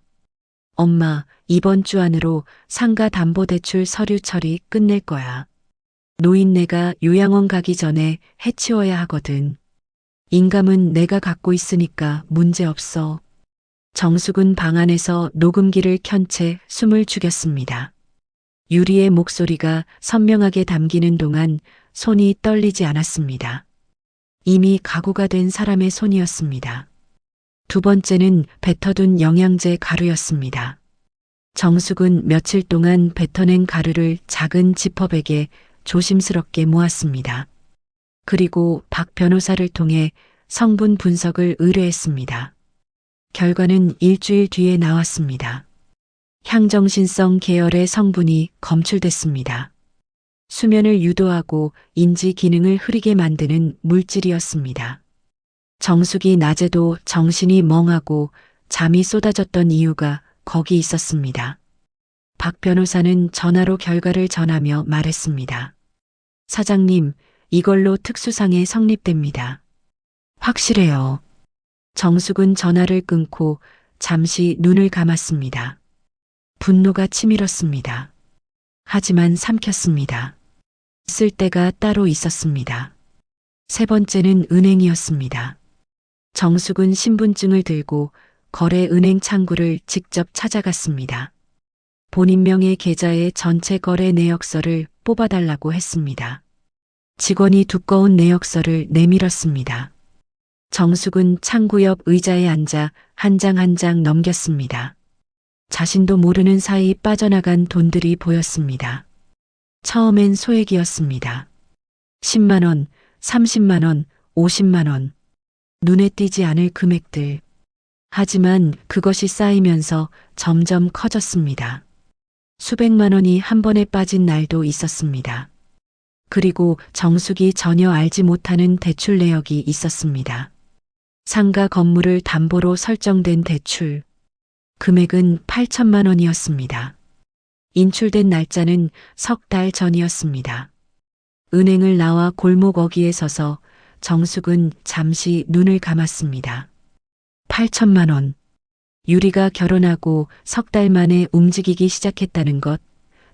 엄마, 이번 주 안으로 상가담보대출 서류 처리 끝낼 거야. 노인네가 요양원 가기 전에 해치워야 하거든. 인감은 내가 갖고 있으니까 문제 없어. 정숙은 방 안에서 녹음기를 켠 채 숨을 죽였습니다. 유리의 목소리가 선명하게 담기는 동안 손이 떨리지 않았습니다. 이미 각오가 된 사람의 손이었습니다. 두 번째는 뱉어둔 영양제 가루였습니다. 정숙은 며칠 동안 뱉어낸 가루를 작은 지퍼백에 조심스럽게 모았습니다. 그리고 박 변호사를 통해 성분 분석을 의뢰했습니다. 결과는 일주일 뒤에 나왔습니다. 향정신성 계열의 성분이 검출됐습니다. 수면을 유도하고 인지 기능을 흐리게 만드는 물질이었습니다. 정숙이 낮에도 정신이 멍하고 잠이 쏟아졌던 이유가 거기 있었습니다. 박 변호사는 전화로 결과를 전하며 말했습니다. 사장님, 이걸로 특수상해 성립됩니다. 확실해요. 정숙은 전화를 끊고 잠시 눈을 감았습니다. 분노가 치밀었습니다. 하지만 삼켰습니다. 쓸 데가 따로 있었습니다. 세 번째는 은행이었습니다. 정숙은 신분증을 들고 거래은행 창구를 직접 찾아갔습니다. 본인명의 계좌의 전체 거래 내역서를 뽑아달라고 했습니다. 직원이 두꺼운 내역서를 내밀었습니다. 정숙은 창구 옆 의자에 앉아 한 장 한 장 넘겼습니다. 자신도 모르는 사이 빠져나간 돈들이 보였습니다. 처음엔 소액이었습니다. 10만 원, 30만 원, 50만 원. 눈에 띄지 않을 금액들. 하지만 그것이 쌓이면서 점점 커졌습니다. 수백만 원이 한 번에 빠진 날도 있었습니다. 그리고 정숙이 전혀 알지 못하는 대출 내역이 있었습니다. 상가 건물을 담보로 설정된 대출. 금액은 8천만 원이었습니다. 인출된 날짜는 석 달 전이었습니다. 은행을 나와 골목 어귀에 서서 정숙은 잠시 눈을 감았습니다. 8천만 원. 유리가 결혼하고 석 달 만에 움직이기 시작했다는 것,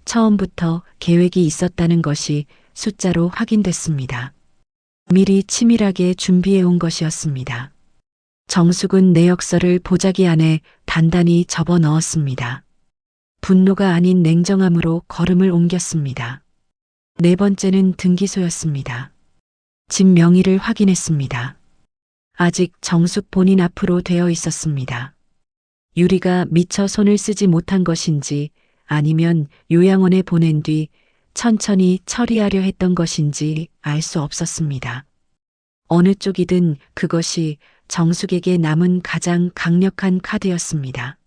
처음부터 계획이 있었다는 것이 숫자로 확인됐습니다. 미리 치밀하게 준비해 온 것이었습니다. 정숙은 내역서를 보자기 안에 단단히 접어 넣었습니다. 분노가 아닌 냉정함으로 걸음을 옮겼습니다. 네 번째는 등기소였습니다. 집 명의를 확인했습니다. 아직 정숙 본인 앞으로 되어 있었습니다. 유리가 미처 손을 쓰지 못한 것인지 아니면 요양원에 보낸 뒤 천천히 처리하려 했던 것인지 알 수 없었습니다. 어느 쪽이든 그것이 정숙에게 남은 가장 강력한 카드였습니다.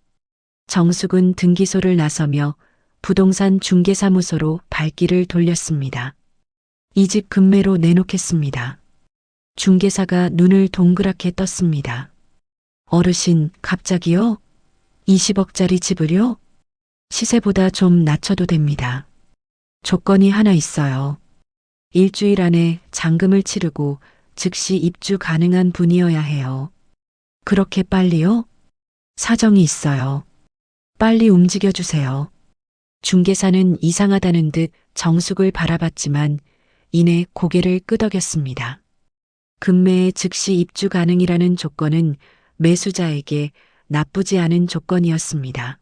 정숙은 등기소를 나서며 부동산 중개사무소로 발길을 돌렸습니다. 이 집 금매로 내놓겠습니다. 중개사가 눈을 동그랗게 떴습니다. 어르신, 갑자기요? 20억짜리 집을요? 시세보다 좀 낮춰도 됩니다. 조건이 하나 있어요. 일주일 안에 잔금을 치르고 즉시 입주 가능한 분이어야 해요. 그렇게 빨리요? 사정이 있어요. 빨리 움직여주세요. 중개사는 이상하다는 듯 정숙을 바라봤지만 이내 고개를 끄덕였습니다. 금매에 즉시 입주 가능이라는 조건은 매수자에게 나쁘지 않은 조건이었습니다.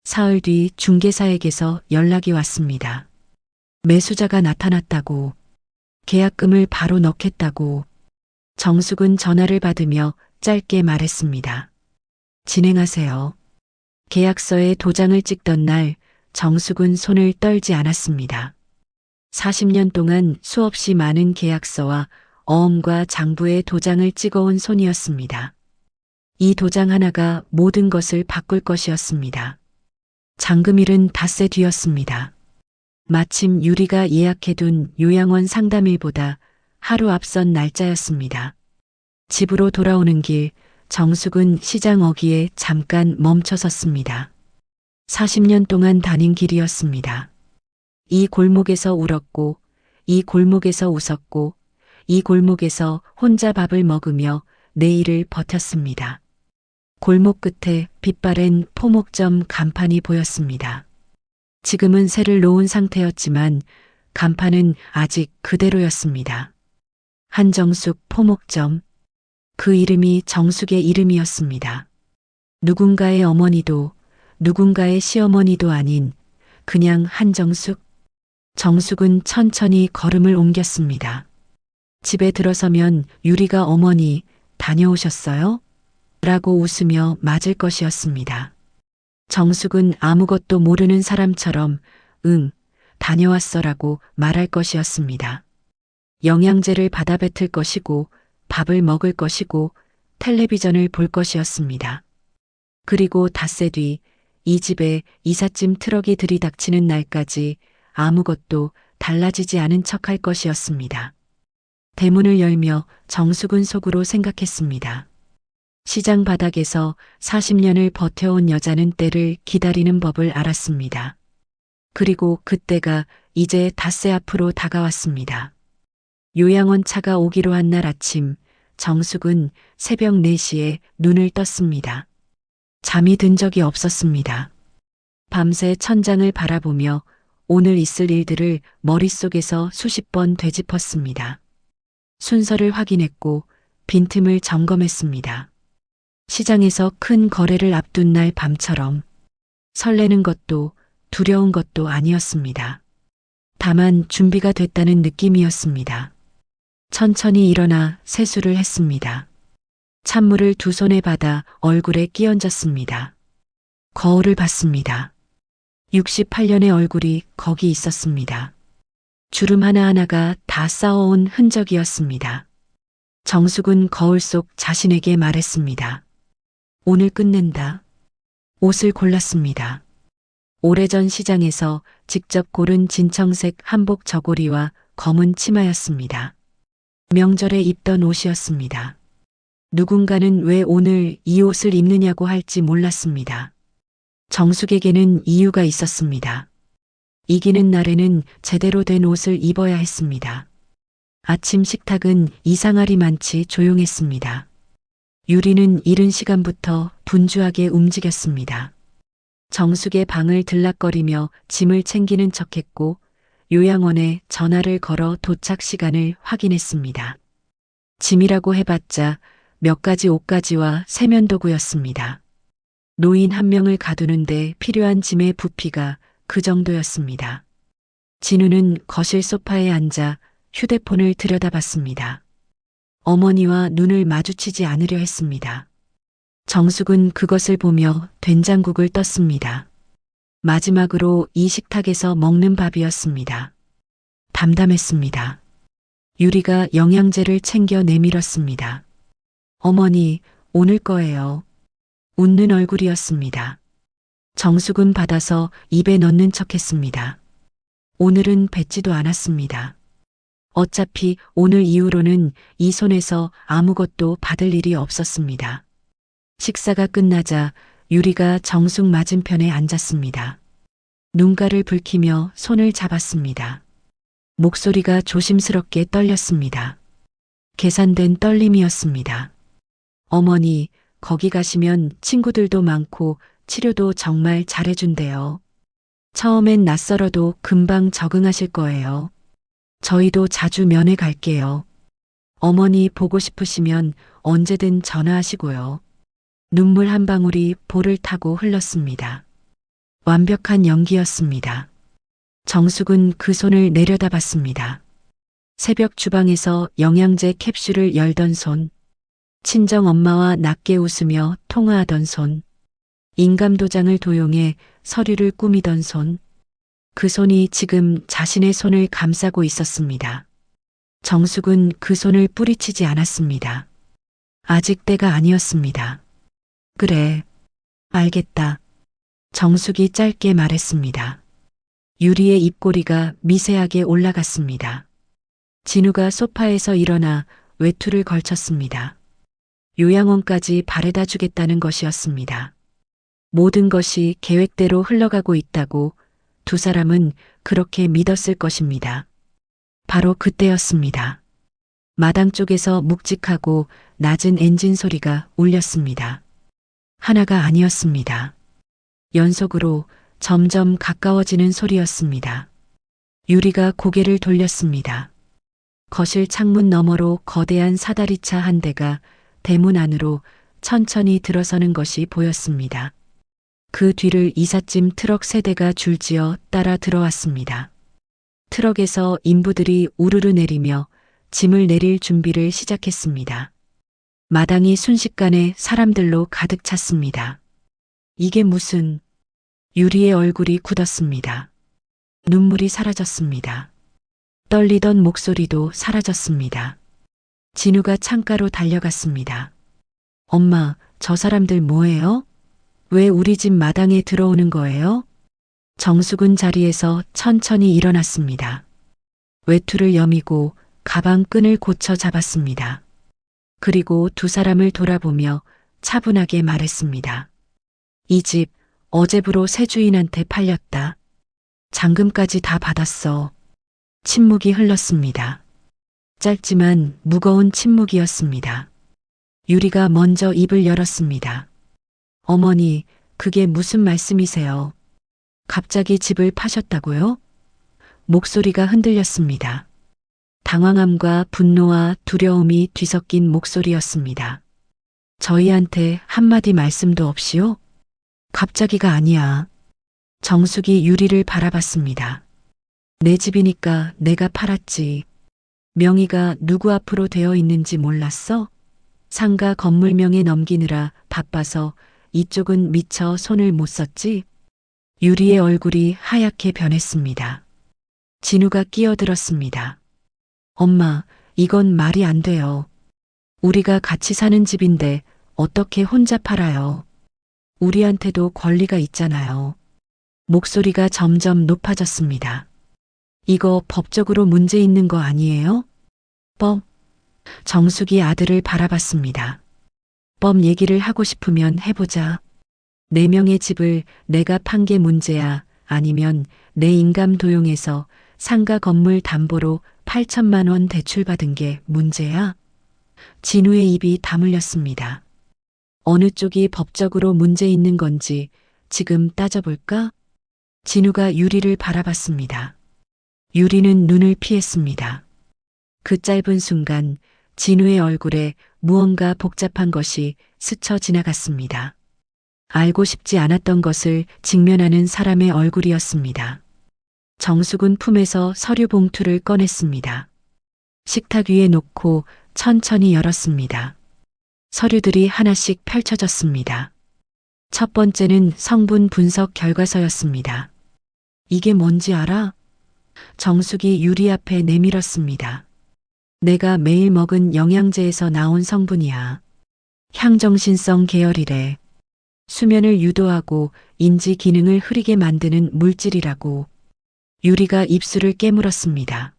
사흘 뒤 중개사에게서 연락이 왔습니다. 매수자가 나타났다고, 계약금을 바로 넣겠다고. 정숙은 전화를 받으며 짧게 말했습니다. 진행하세요. 계약서에 도장을 찍던 날 정숙은 손을 떨지 않았습니다. 40년 동안 수없이 많은 계약서와 어음과 장부에 도장을 찍어온 손이었습니다. 이 도장 하나가 모든 것을 바꿀 것이었습니다. 잔금일은 닷새 뒤였습니다. 마침 유리가 예약해둔 요양원 상담일보다 하루 앞선 날짜였습니다. 집으로 돌아오는 길 정숙은 시장 어귀에 잠깐 멈춰섰습니다. 40년 동안 다닌 길이었습니다. 이 골목에서 울었고, 이 골목에서 웃었고, 이 골목에서 혼자 밥을 먹으며 내일을 버텼습니다. 골목 끝에 빛바랜 포목점 간판이 보였습니다. 지금은 새를 놓은 상태였지만 간판은 아직 그대로였습니다. 한정숙 포목점. 그 이름이 정숙의 이름이었습니다. 누군가의 어머니도 누군가의 시어머니도 아닌 그냥 한정숙. 정숙은 천천히 걸음을 옮겼습니다. 집에 들어서면 유리가 어머니 다녀오셨어요? 라고 웃으며 맞을 것이었습니다. 정숙은 아무것도 모르는 사람처럼 응, 다녀왔어라고 말할 것이었습니다. 영양제를 받아 뱉을 것이고 밥을 먹을 것이고 텔레비전을 볼 것이었습니다. 그리고 닷새 뒤 이 집에 이삿짐 트럭이 들이닥치는 날까지 아무것도 달라지지 않은 척할 것이었습니다. 대문을 열며 정숙은 속으로 생각했습니다. 시장 바닥에서 40년을 버텨온 여자는 때를 기다리는 법을 알았습니다. 그리고 그때가 이제 닷새 앞으로 다가왔습니다. 요양원 차가 오기로 한 날 아침, 정숙은 새벽 4시에 눈을 떴습니다. 잠이 든 적이 없었습니다. 밤새 천장을 바라보며 오늘 있을 일들을 머릿속에서 수십 번 되짚었습니다. 순서를 확인했고 빈틈을 점검했습니다. 시장에서 큰 거래를 앞둔 날 밤처럼 설레는 것도 두려운 것도 아니었습니다. 다만 준비가 됐다는 느낌이었습니다. 천천히 일어나 세수를 했습니다. 찬물을 두 손에 받아 얼굴에 끼얹었습니다. 거울을 봤습니다. 68년의 얼굴이 거기 있었습니다. 주름 하나하나가 다 쌓아온 흔적이었습니다. 정숙은 거울 속 자신에게 말했습니다. 오늘 끝낸다. 옷을 골랐습니다. 오래전 시장에서 직접 고른 진청색 한복 저고리와 검은 치마였습니다. 명절에 입던 옷이었습니다. 누군가는 왜 오늘 이 옷을 입느냐고 할지 몰랐습니다. 정숙에게는 이유가 있었습니다. 이기는 날에는 제대로 된 옷을 입어야 했습니다. 아침 식탁은 이상하리만치 조용했습니다. 유리는 이른 시간부터 분주하게 움직였습니다. 정숙의 방을 들락거리며 짐을 챙기는 척했고 요양원에 전화를 걸어 도착 시간을 확인했습니다. 짐이라고 해봤자 몇 가지 옷가지와 세면도구였습니다. 노인 한 명을 가두는데 필요한 짐의 부피가 그 정도였습니다. 진우는 거실 소파에 앉아 휴대폰을 들여다봤습니다. 어머니와 눈을 마주치지 않으려 했습니다. 정숙은 그것을 보며 된장국을 떴습니다. 마지막으로 이 식탁에서 먹는 밥이었습니다. 담담했습니다. 유리가 영양제를 챙겨 내밀었습니다. 어머니, 오늘 거예요. 웃는 얼굴이었습니다. 정숙은 받아서 입에 넣는 척했습니다. 오늘은 뱉지도 않았습니다. 어차피 오늘 이후로는 이 손에서 아무것도 받을 일이 없었습니다. 식사가 끝나자 유리가 정숙 맞은편에 앉았습니다. 눈가를 붉히며 손을 잡았습니다. 목소리가 조심스럽게 떨렸습니다. 계산된 떨림이었습니다. 어머니, 거기 가시면 친구들도 많고 치료도 정말 잘해준대요. 처음엔 낯설어도 금방 적응하실 거예요. 저희도 자주 면회 갈게요. 어머니 보고 싶으시면 언제든 전화하시고요. 눈물 한 방울이 볼을 타고 흘렀습니다. 완벽한 연기였습니다. 정숙은 그 손을 내려다봤습니다. 새벽 주방에서 영양제 캡슐을 열던 손, 친정 엄마와 낮게 웃으며 통화하던 손, 인감도장을 도용해 서류를 꾸미던 손, 그 손이 지금 자신의 손을 감싸고 있었습니다. 정숙은 그 손을 뿌리치지 않았습니다. 아직 때가 아니었습니다. 그래, 알겠다. 정숙이 짧게 말했습니다. 유리의 입꼬리가 미세하게 올라갔습니다. 진우가 소파에서 일어나 외투를 걸쳤습니다. 요양원까지 바래다 주겠다는 것이었습니다. 모든 것이 계획대로 흘러가고 있다고 두 사람은 그렇게 믿었을 것입니다. 바로 그때였습니다. 마당 쪽에서 묵직하고 낮은 엔진 소리가 울렸습니다. 하나가 아니었습니다. 연속으로 점점 가까워지는 소리였습니다. 유리가 고개를 돌렸습니다. 거실 창문 너머로 거대한 사다리차 한 대가 대문 안으로 천천히 들어서는 것이 보였습니다. 그 뒤를 이삿짐 트럭 세 대가 줄지어 따라 들어왔습니다. 트럭에서 인부들이 우르르 내리며 짐을 내릴 준비를 시작했습니다. 마당이 순식간에 사람들로 가득 찼습니다. 이게 무슨... 유리의 얼굴이 굳었습니다. 눈물이 사라졌습니다. 떨리던 목소리도 사라졌습니다. 진우가 창가로 달려갔습니다. 엄마, 저 사람들 뭐예요? 왜 우리 집 마당에 들어오는 거예요? 정숙은 자리에서 천천히 일어났습니다. 외투를 여미고 가방 끈을 고쳐 잡았습니다. 그리고 두 사람을 돌아보며 차분하게 말했습니다. 이 집 어제부로 새 주인한테 팔렸다. 잔금까지 다 받았어. 침묵이 흘렀습니다. 짧지만 무거운 침묵이었습니다. 유리가 먼저 입을 열었습니다. 어머니, 그게 무슨 말씀이세요? 갑자기 집을 파셨다고요? 목소리가 흔들렸습니다. 당황함과 분노와 두려움이 뒤섞인 목소리였습니다. 저희한테 한마디 말씀도 없이요? 갑자기가 아니야. 정숙이 유리를 바라봤습니다. 내 집이니까 내가 팔았지. 명의가 누구 앞으로 되어 있는지 몰랐어? 상가 건물명에 넘기느라 바빠서 이쪽은 미처 손을 못 썼지? 유리의 얼굴이 하얗게 변했습니다. 진우가 끼어들었습니다. 엄마, 이건 말이 안 돼요. 우리가 같이 사는 집인데 어떻게 혼자 팔아요? 우리한테도 권리가 있잖아요. 목소리가 점점 높아졌습니다. 이거 법적으로 문제 있는 거 아니에요? 법? 정숙이 아들을 바라봤습니다. 법 얘기를 하고 싶으면 해보자. 4명의 집을 내가 판 게 문제야? 아니면 내 인감 도용해서 상가 건물 담보로 8천만 원 대출받은 게 문제야? 진우의 입이 다물렸습니다. 어느 쪽이 법적으로 문제 있는 건지 지금 따져볼까? 진우가 유리를 바라봤습니다. 유리는 눈을 피했습니다. 그 짧은 순간 진우의 얼굴에 무언가 복잡한 것이 스쳐 지나갔습니다. 알고 싶지 않았던 것을 직면하는 사람의 얼굴이었습니다. 정숙은 품에서 서류 봉투를 꺼냈습니다. 식탁 위에 놓고 천천히 열었습니다. 서류들이 하나씩 펼쳐졌습니다. 첫 번째는 성분 분석 결과서였습니다. 이게 뭔지 알아? 정숙이 유리 앞에 내밀었습니다. 내가 매일 먹은 영양제에서 나온 성분이야. 향정신성 계열이래. 수면을 유도하고 인지 기능을 흐리게 만드는 물질이라고. 유리가 입술을 깨물었습니다.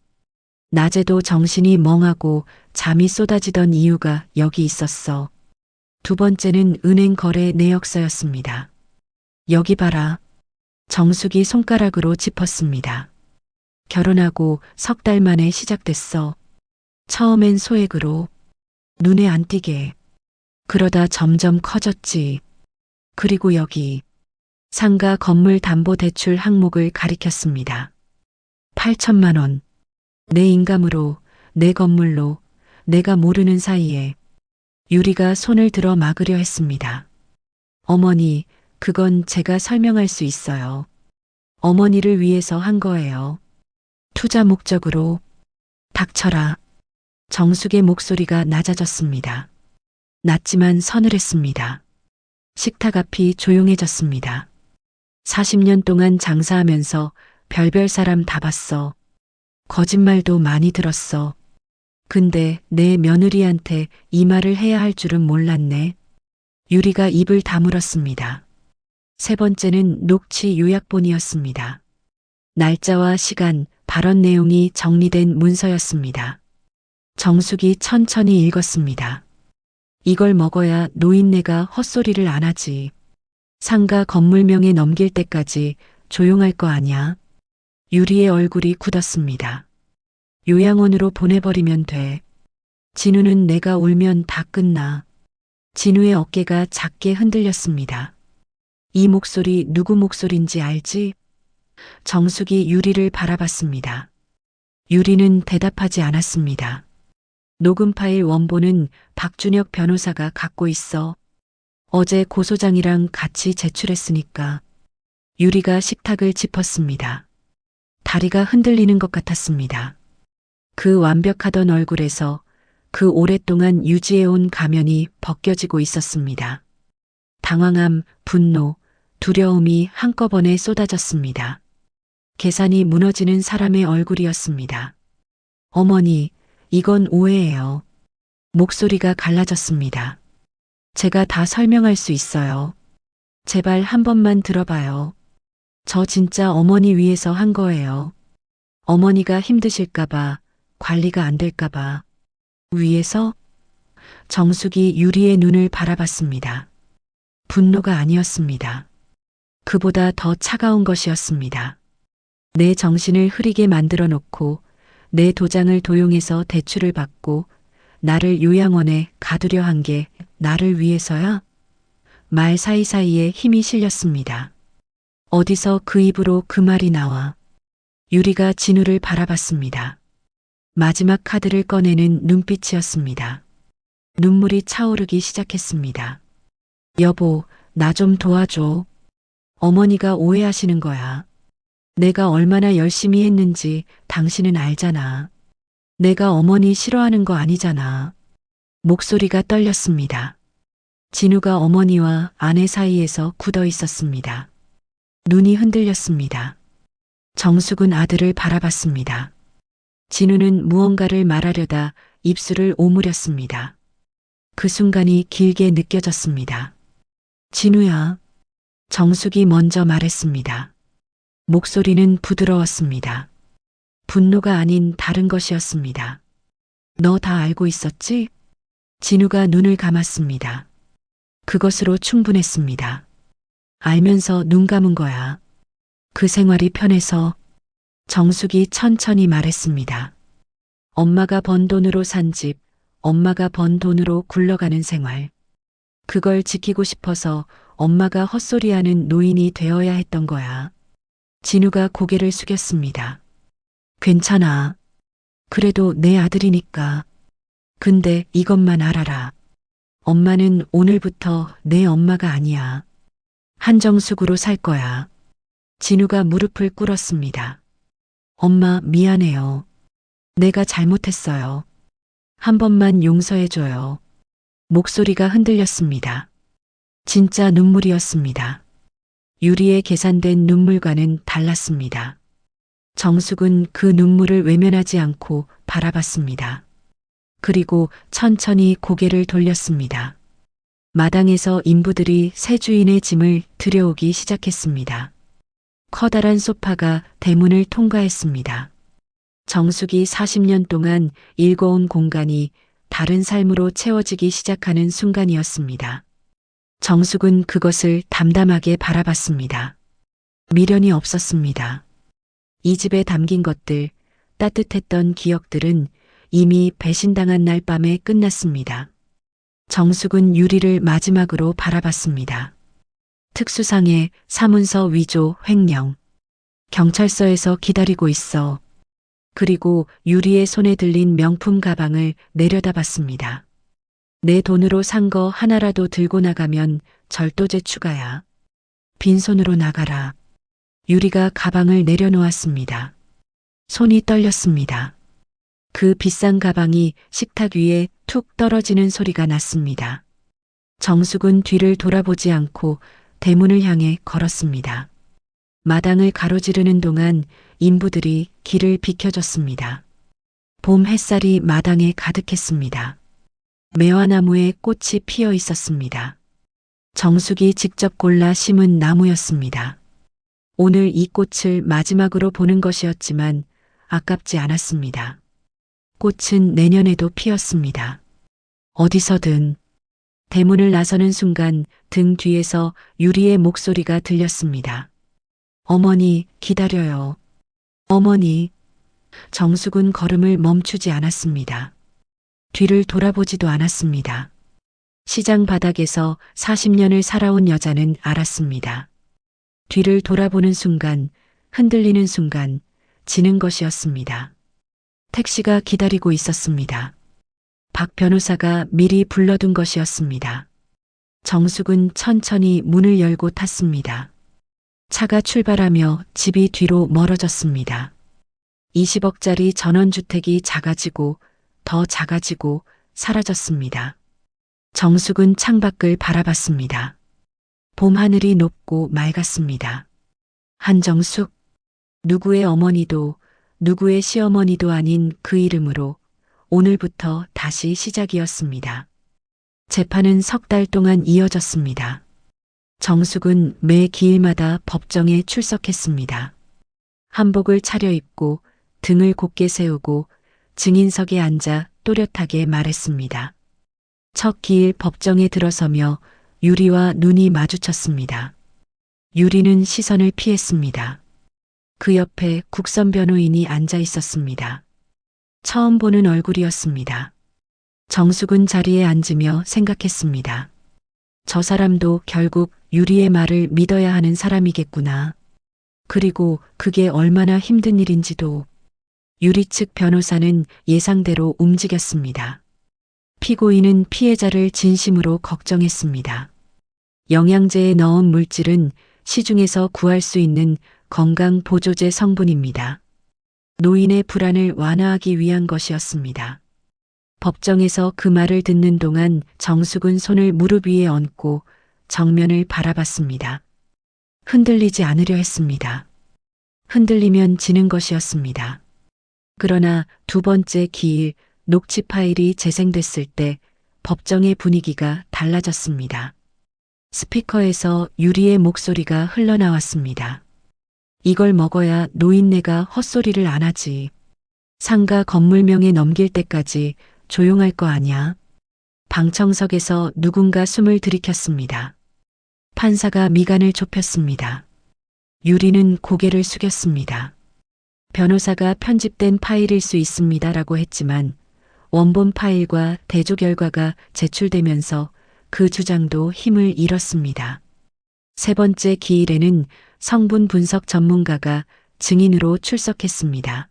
낮에도 정신이 멍하고 잠이 쏟아지던 이유가 여기 있었어. 두 번째는 은행 거래 내역서였습니다. 여기 봐라. 정숙이 손가락으로 짚었습니다. 결혼하고 석 달 만에 시작됐어. 처음엔 소액으로. 눈에 안 띄게. 그러다 점점 커졌지. 그리고 여기. 상가 건물 담보 대출 항목을 가리켰습니다. 8천만 원. 내 인감으로, 내 건물로, 내가 모르는 사이에. 유리가 손을 들어 막으려 했습니다. 어머니, 그건 제가 설명할 수 있어요. 어머니를 위해서 한 거예요. 투자 목적으로. 닥쳐라. 정숙의 목소리가 낮아졌습니다. 낮지만 서늘했습니다. 식탁 앞이 조용해졌습니다. 40년 동안 장사하면서 별별 사람 다 봤어. 거짓말도 많이 들었어. 근데 내 며느리한테 이 말을 해야 할 줄은 몰랐네. 유리가 입을 다물었습니다. 세 번째는 녹취 요약본이었습니다. 날짜와 시간, 발언 내용이 정리된 문서였습니다. 정숙이 천천히 읽었습니다. 이걸 먹어야 노인네가 헛소리를 안 하지. 상가 건물명에 넘길 때까지 조용할 거 아냐. 유리의 얼굴이 굳었습니다. 요양원으로 보내버리면 돼. 진우는 내가 울면 다 끝나. 진우의 어깨가 작게 흔들렸습니다. 이 목소리 누구 목소린지 알지? 정숙이 유리를 바라봤습니다. 유리는 대답하지 않았습니다. 녹음 파일 원본은 박준혁 변호사가 갖고 있어. 어제 고소장이랑 같이 제출했으니까. 유리가 식탁을 짚었습니다. 다리가 흔들리는 것 같았습니다. 그 완벽하던 얼굴에서 그 오랫동안 유지해온 가면이 벗겨지고 있었습니다. 당황함, 분노, 두려움이 한꺼번에 쏟아졌습니다. 계산이 무너지는 사람의 얼굴이었습니다. 어머니, 이건 오해예요. 목소리가 갈라졌습니다. 제가 다 설명할 수 있어요. 제발 한 번만 들어봐요. 저 진짜 어머니 위해서 한 거예요. 어머니가 힘드실까봐, 관리가 안 될까봐. 위해서? 정숙이 유리의 눈을 바라봤습니다. 분노가 아니었습니다. 그보다 더 차가운 것이었습니다. 내 정신을 흐리게 만들어 놓고 내 도장을 도용해서 대출을 받고 나를 요양원에 가두려 한 게 나를 위해서야? 말 사이사이에 힘이 실렸습니다. 어디서 그 입으로 그 말이 나와. 유리가 진우를 바라봤습니다. 마지막 카드를 꺼내는 눈빛이었습니다. 눈물이 차오르기 시작했습니다. 여보, 나 좀 도와줘. 어머니가 오해하시는 거야. 내가 얼마나 열심히 했는지 당신은 알잖아. 내가 어머니 싫어하는 거 아니잖아. 목소리가 떨렸습니다. 진우가 어머니와 아내 사이에서 굳어 있었습니다. 눈이 흔들렸습니다. 정숙은 아들을 바라봤습니다. 진우는 무언가를 말하려다 입술을 오므렸습니다. 그 순간이 길게 느껴졌습니다. 진우야. 정숙이 먼저 말했습니다. 목소리는 부드러웠습니다. 분노가 아닌 다른 것이었습니다. 너 다 알고 있었지? 진우가 눈을 감았습니다. 그것으로 충분했습니다. 알면서 눈 감은 거야. 그 생활이 편해서. 정숙이 천천히 말했습니다. 엄마가 번 돈으로 산 집, 엄마가 번 돈으로 굴러가는 생활. 그걸 지키고 싶어서 엄마가 헛소리하는 노인이 되어야 했던 거야. 진우가 고개를 숙였습니다. 괜찮아. 그래도 내 아들이니까. 근데 이것만 알아라. 엄마는 오늘부터 내 엄마가 아니야. 한정숙으로 살 거야. 진우가 무릎을 꿇었습니다. 엄마, 미안해요. 내가 잘못했어요. 한 번만 용서해줘요. 목소리가 흔들렸습니다. 진짜 눈물이었습니다. 유리에 계산된 눈물과는 달랐습니다. 정숙은 그 눈물을 외면하지 않고 바라봤습니다. 그리고 천천히 고개를 돌렸습니다. 마당에서 인부들이 새 주인의 짐을 들여오기 시작했습니다. 커다란 소파가 대문을 통과했습니다. 정숙이 40년 동안 일궈온 공간이 다른 삶으로 채워지기 시작하는 순간이었습니다. 정숙은 그것을 담담하게 바라봤습니다. 미련이 없었습니다. 이 집에 담긴 것들, 따뜻했던 기억들은 이미 배신당한 날 밤에 끝났습니다. 정숙은 유리를 마지막으로 바라봤습니다. 특수상해, 사문서 위조, 횡령. 경찰서에서 기다리고 있어. 그리고 유리의 손에 들린 명품 가방을 내려다봤습니다. 내 돈으로 산 거 하나라도 들고 나가면 절도죄 추가야. 빈손으로 나가라. 유리가 가방을 내려놓았습니다. 손이 떨렸습니다. 그 비싼 가방이 식탁 위에 툭 떨어지는 소리가 났습니다. 정숙은 뒤를 돌아보지 않고 대문을 향해 걸었습니다. 마당을 가로지르는 동안 인부들이 길을 비켜줬습니다. 봄 햇살이 마당에 가득했습니다. 매화나무에 꽃이 피어 있었습니다. 정숙이 직접 골라 심은 나무였습니다. 오늘 이 꽃을 마지막으로 보는 것이었지만 아깝지 않았습니다. 꽃은 내년에도 피었습니다. 어디서든. 대문을 나서는 순간 등 뒤에서 유리의 목소리가 들렸습니다. 어머니, 기다려요. 어머니. 정숙은 걸음을 멈추지 않았습니다. 뒤를 돌아보지도 않았습니다. 시장 바닥에서 40년을 살아온 여자는 알았습니다. 뒤를 돌아보는 순간, 흔들리는 순간, 지는 것이었습니다. 택시가 기다리고 있었습니다. 박 변호사가 미리 불러둔 것이었습니다. 정숙은 천천히 문을 열고 탔습니다. 차가 출발하며 집이 뒤로 멀어졌습니다. 20억짜리 전원주택이 작아지고 더 작아지고 사라졌습니다. 정숙은 창밖을 바라봤습니다. 봄 하늘이 높고 맑았습니다. 한정숙, 누구의 어머니도 누구의 시어머니도 아닌 그 이름으로 오늘부터 다시 시작이었습니다. 재판은 석 달 동안 이어졌습니다. 정숙은 매 기일마다 법정에 출석했습니다. 한복을 차려입고 등을 곧게 세우고 증인석에 앉아 또렷하게 말했습니다. 첫 기일 법정에 들어서며 유리와 눈이 마주쳤습니다. 유리는 시선을 피했습니다. 그 옆에 국선 변호인이 앉아 있었습니다. 처음 보는 얼굴이었습니다. 정숙은 자리에 앉으며 생각했습니다. 저 사람도 결국 유리의 말을 믿어야 하는 사람이겠구나. 그리고 그게 얼마나 힘든 일인지도. 유리 측 변호사는 예상대로 움직였습니다. 피고인은 피해자를 진심으로 걱정했습니다. 영양제에 넣은 물질은 시중에서 구할 수 있는 건강보조제 성분입니다. 노인의 불안을 완화하기 위한 것이었습니다. 법정에서 그 말을 듣는 동안 정숙은 손을 무릎 위에 얹고 정면을 바라봤습니다. 흔들리지 않으려 했습니다. 흔들리면 지는 것이었습니다. 그러나 두 번째 기일 녹취 파일이 재생됐을 때 법정의 분위기가 달라졌습니다. 스피커에서 유리의 목소리가 흘러나왔습니다. 이걸 먹어야 노인네가 헛소리를 안 하지. 상가 건물명에 넘길 때까지 조용할 거 아냐. 방청석에서 누군가 숨을 들이켰습니다. 판사가 미간을 좁혔습니다. 유리는 고개를 숙였습니다. 변호사가 편집된 파일일 수 있습니다라고 했지만 원본 파일과 대조 결과가 제출되면서 그 주장도 힘을 잃었습니다. 세 번째 기일에는 성분 분석 전문가가 증인으로 출석했습니다.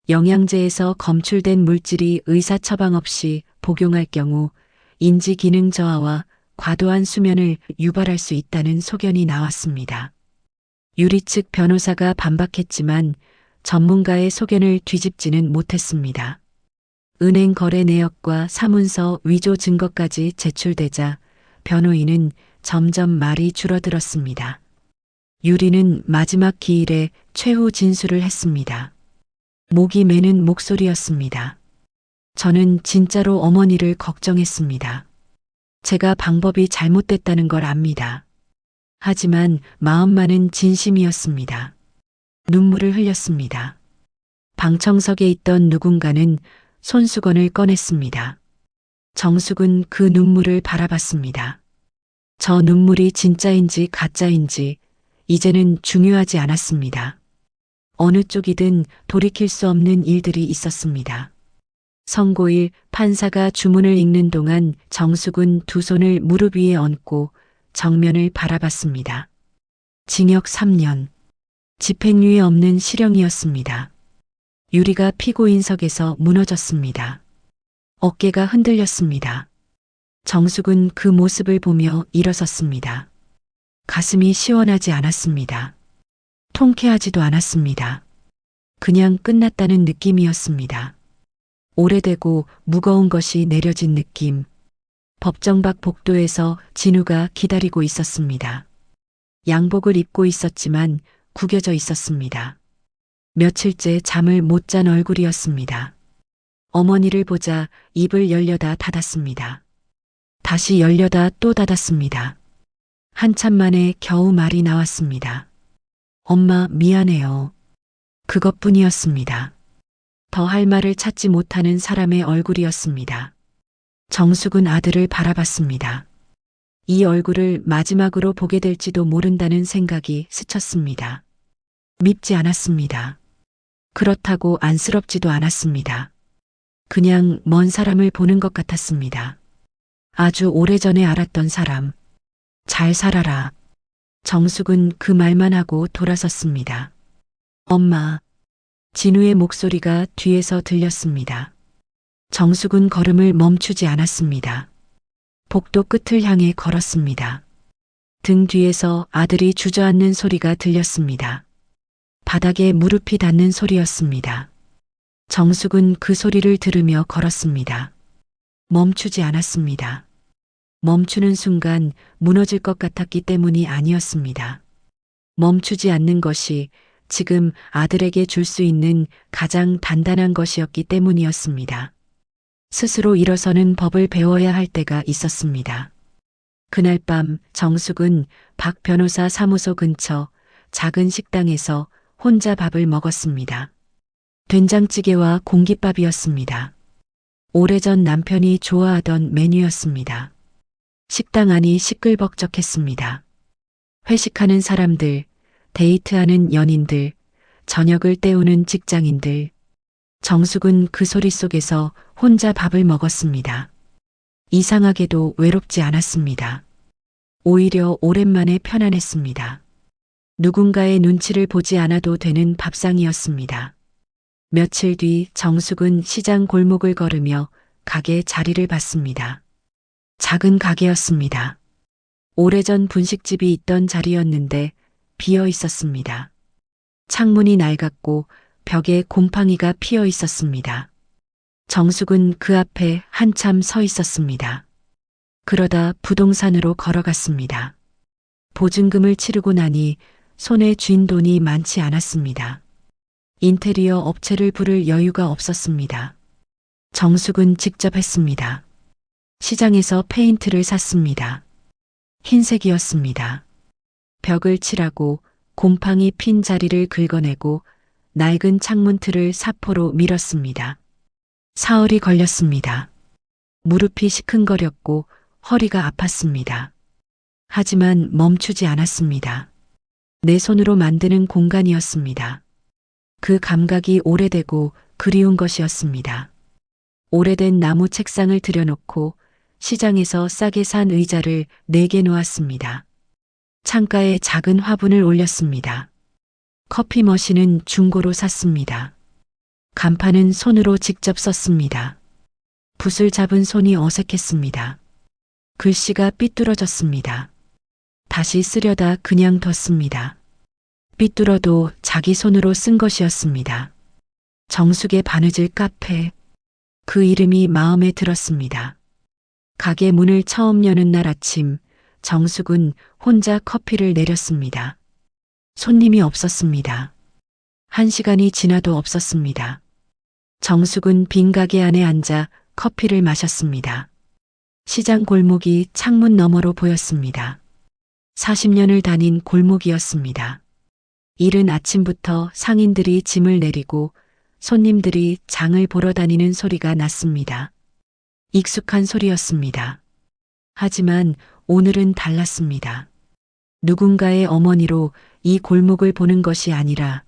영양제에서 검출된 물질이 의사 처방 없이 복용할 경우 인지 기능 저하와 과도한 수면을 유발할 수 있다는 소견이 나왔습니다. 유리 측 변호사가 반박했지만 전문가의 소견을 뒤집지는 못했습니다. 은행 거래 내역과 사문서 위조 증거까지 제출되자 변호인은 점점 말이 줄어들었습니다. 유리는 마지막 기일에 최후 진술을 했습니다. 목이 메는 목소리였습니다. 저는 진짜로 어머니를 걱정했습니다. 제가 방법이 잘못됐다는 걸 압니다. 하지만 마음만은 진심이었습니다. 눈물을 흘렸습니다. 방청석에 있던 누군가는 손수건을 꺼냈습니다. 정숙은 그 눈물을 바라봤습니다. 저 눈물이 진짜인지 가짜인지 이제는 중요하지 않았습니다. 어느 쪽이든 돌이킬 수 없는 일들이 있었습니다. 선고일 판사가 주문을 읽는 동안 정숙은 두 손을 무릎 위에 얹고 정면을 바라봤습니다. 징역 3년. 집행유예 없는 실형이었습니다. 유리가 피고인석에서 무너졌습니다. 어깨가 흔들렸습니다. 정숙은 그 모습을 보며 일어섰습니다. 가슴이 시원하지 않았습니다. 통쾌하지도 않았습니다. 그냥 끝났다는 느낌이었습니다. 오래되고 무거운 것이 내려진 느낌. 법정 밖 복도에서 진우가 기다리고 있었습니다. 양복을 입고 있었지만 구겨져 있었습니다. 며칠째 잠을 못 잔 얼굴이었습니다. 어머니를 보자 입을 열려다 닫았습니다. 다시 열려다 또 닫았습니다. 한참 만에 겨우 말이 나왔습니다. 엄마, 미안해요. 그것뿐이었습니다. 더 할 말을 찾지 못하는 사람의 얼굴이었습니다. 정숙은 아들을 바라봤습니다. 이 얼굴을 마지막으로 보게 될지도 모른다는 생각이 스쳤습니다. 밉지 않았습니다. 그렇다고 안쓰럽지도 않았습니다. 그냥 먼 사람을 보는 것 같았습니다. 아주 오래전에 알았던 사람. 잘 살아라. 정숙은 그 말만 하고 돌아섰습니다. 엄마. 진우의 목소리가 뒤에서 들렸습니다. 정숙은 걸음을 멈추지 않았습니다. 복도 끝을 향해 걸었습니다. 등 뒤에서 아들이 주저앉는 소리가 들렸습니다. 바닥에 무릎이 닿는 소리였습니다. 정숙은 그 소리를 들으며 걸었습니다. 멈추지 않았습니다. 멈추는 순간 무너질 것 같았기 때문이 아니었습니다. 멈추지 않는 것이 지금 아들에게 줄 수 있는 가장 단단한 것이었기 때문이었습니다. 스스로 일어서는 법을 배워야 할 때가 있었습니다. 그날 밤 정숙은 박 변호사 사무소 근처 작은 식당에서 혼자 밥을 먹었습니다. 된장찌개와 공깃밥이었습니다. 오래전 남편이 좋아하던 메뉴였습니다. 식당 안이 시끌벅적했습니다. 회식하는 사람들, 데이트하는 연인들, 저녁을 때우는 직장인들. 정숙은 그 소리 속에서 혼자 밥을 먹었습니다. 이상하게도 외롭지 않았습니다. 오히려 오랜만에 편안했습니다. 누군가의 눈치를 보지 않아도 되는 밥상이었습니다. 며칠 뒤 정숙은 시장 골목을 걸으며 가게 자리를 봤습니다. 작은 가게였습니다. 오래전 분식집이 있던 자리였는데 비어 있었습니다. 창문이 낡았고 벽에 곰팡이가 피어 있었습니다. 정숙은 그 앞에 한참 서 있었습니다. 그러다 부동산으로 걸어갔습니다. 보증금을 치르고 나니 손에 쥔 돈이 많지 않았습니다. 인테리어 업체를 부를 여유가 없었습니다. 정숙은 직접 했습니다. 시장에서 페인트를 샀습니다. 흰색이었습니다. 벽을 칠하고 곰팡이 핀 자리를 긁어내고 낡은 창문 틀을 사포로 밀었습니다. 사흘이 걸렸습니다. 무릎이 시큰거렸고 허리가 아팠습니다. 하지만 멈추지 않았습니다. 내 손으로 만드는 공간이었습니다. 그 감각이 오래되고 그리운 것이었습니다. 오래된 나무 책상을 들여놓고 시장에서 싸게 산 의자를 4개 놓았습니다. 창가에 작은 화분을 올렸습니다. 커피 머신은 중고로 샀습니다. 간판은 손으로 직접 썼습니다. 붓을 잡은 손이 어색했습니다. 글씨가 삐뚤어졌습니다. 다시 쓰려다 그냥 뒀습니다. 삐뚤어도 자기 손으로 쓴 것이었습니다. 정숙의 바느질 카페. 그 이름이 마음에 들었습니다. 가게 문을 처음 여는 날 아침, 정숙은 혼자 커피를 내렸습니다. 손님이 없었습니다. 1시간이 지나도 없었습니다. 정숙은 빈 가게 안에 앉아 커피를 마셨습니다. 시장 골목이 창문 너머로 보였습니다. 40년을 다닌 골목이었습니다. 이른 아침부터 상인들이 짐을 내리고 손님들이 장을 보러 다니는 소리가 났습니다. 익숙한 소리였습니다. 하지만 오늘은 달랐습니다. 누군가의 어머니로 이 골목을 보는 것이 아니라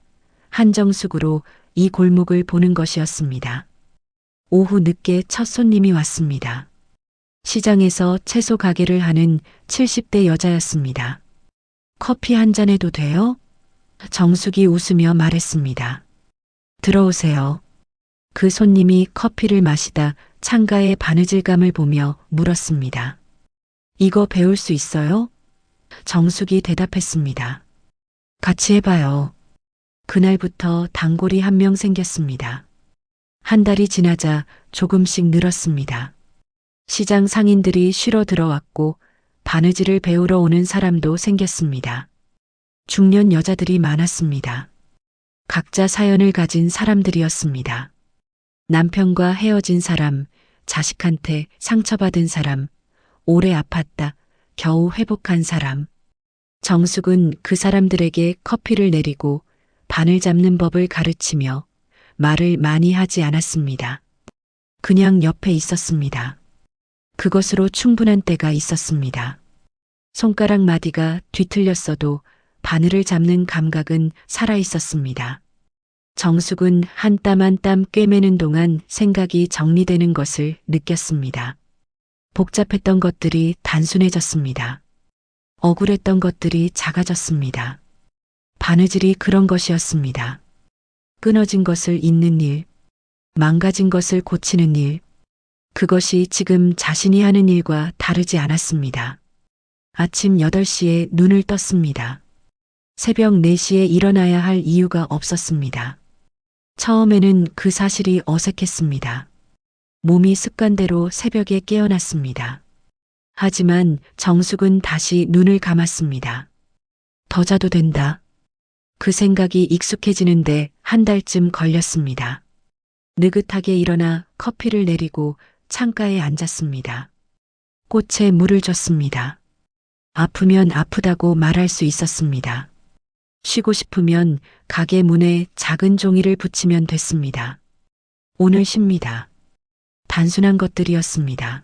한정숙으로 이 골목을 보는 것이었습니다. 오후 늦게 첫 손님이 왔습니다. 시장에서 채소 가게를 하는 70대 여자였습니다. 커피 한 잔 해도 돼요? 정숙이 웃으며 말했습니다. 들어오세요. 그 손님이 커피를 마시다 창가의 바느질감을 보며 물었습니다. 이거 배울 수 있어요? 정숙이 대답했습니다. 같이 해봐요. 그날부터 단골이 한 명 생겼습니다. 한 달이 지나자 조금씩 늘었습니다. 시장 상인들이 쉬러 들어왔고 바느질을 배우러 오는 사람도 생겼습니다. 중년 여자들이 많았습니다. 각자 사연을 가진 사람들이었습니다. 남편과 헤어진 사람, 자식한테 상처받은 사람, 오래 아팠다, 겨우 회복한 사람. 정숙은 그 사람들에게 커피를 내리고 바늘 잡는 법을 가르치며 말을 많이 하지 않았습니다. 그냥 옆에 있었습니다. 그것으로 충분한 때가 있었습니다. 손가락 마디가 뒤틀렸어도 바늘을 잡는 감각은 살아 있었습니다. 정숙은 한 땀 한 땀 꿰매는 동안 생각이 정리되는 것을 느꼈습니다. 복잡했던 것들이 단순해졌습니다. 억울했던 것들이 작아졌습니다. 바느질이 그런 것이었습니다. 끊어진 것을 잇는 일, 망가진 것을 고치는 일, 그것이 지금 자신이 하는 일과 다르지 않았습니다. 아침 8시에 눈을 떴습니다. 새벽 4시에 일어나야 할 이유가 없었습니다. 처음에는 그 사실이 어색했습니다. 몸이 습관대로 새벽에 깨어났습니다. 하지만 정숙은 다시 눈을 감았습니다. 더 자도 된다. 그 생각이 익숙해지는데 한 달쯤 걸렸습니다. 느긋하게 일어나 커피를 내리고 창가에 앉았습니다. 꽃에 물을 줬습니다. 아프면 아프다고 말할 수 있었습니다. 쉬고 싶으면 가게 문에 작은 종이를 붙이면 됐습니다. 오늘 쉽니다. 단순한 것들이었습니다.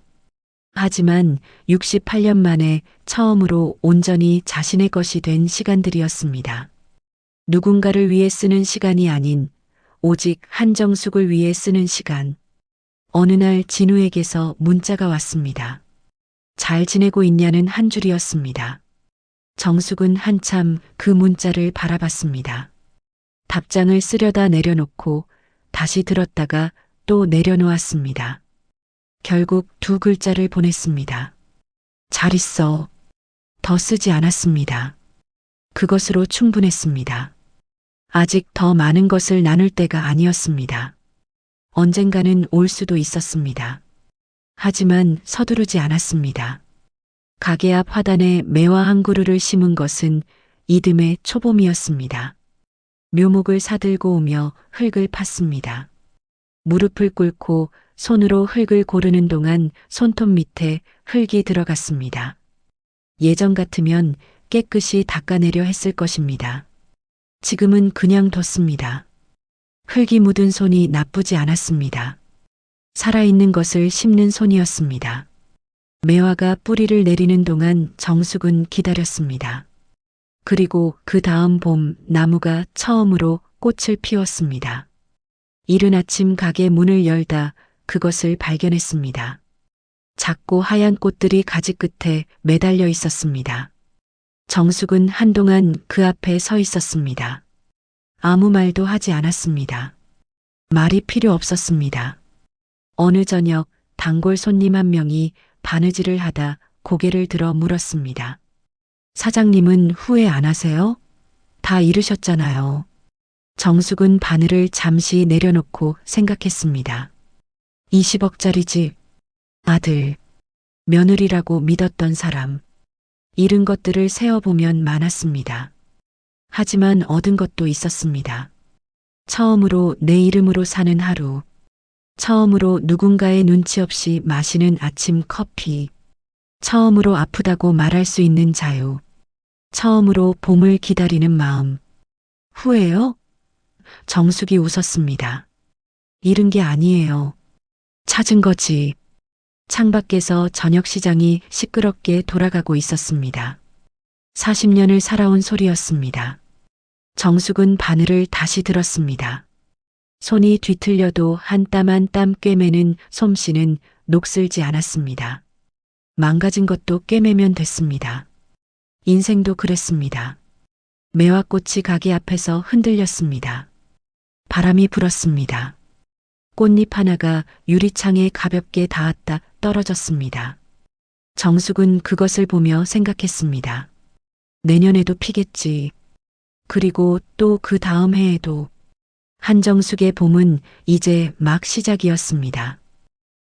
하지만 68년 만에 처음으로 온전히 자신의 것이 된 시간들이었습니다. 누군가를 위해 쓰는 시간이 아닌 오직 한정숙을 위해 쓰는 시간. 어느 날 진우에게서 문자가 왔습니다. 잘 지내고 있냐는 한 줄이었습니다. 정숙은 한참 그 문자를 바라봤습니다. 답장을 쓰려다 내려놓고 다시 들었다가 또 내려놓았습니다. 결국 2글자를 보냈습니다. 잘 있어. 더 쓰지 않았습니다. 그것으로 충분했습니다. 아직 더 많은 것을 나눌 때가 아니었습니다. 언젠가는 올 수도 있었습니다. 하지만 서두르지 않았습니다. 가게 앞 화단에 매화 한 그루를 심은 것은 이듬해 초봄이었습니다. 묘목을 사들고 오며 흙을 팠습니다. 무릎을 꿇고 손으로 흙을 고르는 동안 손톱 밑에 흙이 들어갔습니다. 예전 같으면 깨끗이 닦아내려 했을 것입니다. 지금은 그냥 뒀습니다. 흙이 묻은 손이 나쁘지 않았습니다. 살아있는 것을 심는 손이었습니다. 매화가 뿌리를 내리는 동안 정숙은 기다렸습니다. 그리고 그 다음 봄 나무가 처음으로 꽃을 피웠습니다. 이른 아침 가게 문을 열다 그것을 발견했습니다. 작고 하얀 꽃들이 가지 끝에 매달려 있었습니다. 정숙은 한동안 그 앞에 서 있었습니다. 아무 말도 하지 않았습니다. 말이 필요 없었습니다. 어느 저녁 단골 손님 한 명이 바느질을 하다 고개를 들어 물었습니다. 사장님은 후회 안 하세요? 다 이르셨잖아요. 정숙은 바늘을 잠시 내려놓고 생각했습니다. 20억짜리 집, 아들, 며느리라고 믿었던 사람, 잃은 것들을 세어보면 많았습니다. 하지만 얻은 것도 있었습니다. 처음으로 내 이름으로 사는 하루, 처음으로 누군가의 눈치 없이 마시는 아침 커피, 처음으로 아프다고 말할 수 있는 자유, 처음으로 봄을 기다리는 마음. 후회요? 정숙이 웃었습니다. 잃은 게 아니에요. 찾은 거지. 창밖에서 저녁 시장이 시끄럽게 돌아가고 있었습니다. 40년을 살아온 소리였습니다. 정숙은 바늘을 다시 들었습니다. 손이 뒤틀려도 한 땀 한 땀 꿰매는 솜씨는 녹슬지 않았습니다. 망가진 것도 꿰매면 됐습니다. 인생도 그랬습니다. 매화꽃이 가게 앞에서 흔들렸습니다. 바람이 불었습니다. 꽃잎 하나가 유리창에 가볍게 닿았다 떨어졌습니다. 정숙은 그것을 보며 생각했습니다. 내년에도 피겠지. 그리고 또 그 다음 해에도. 한정숙의 봄은 이제 막 시작이었습니다.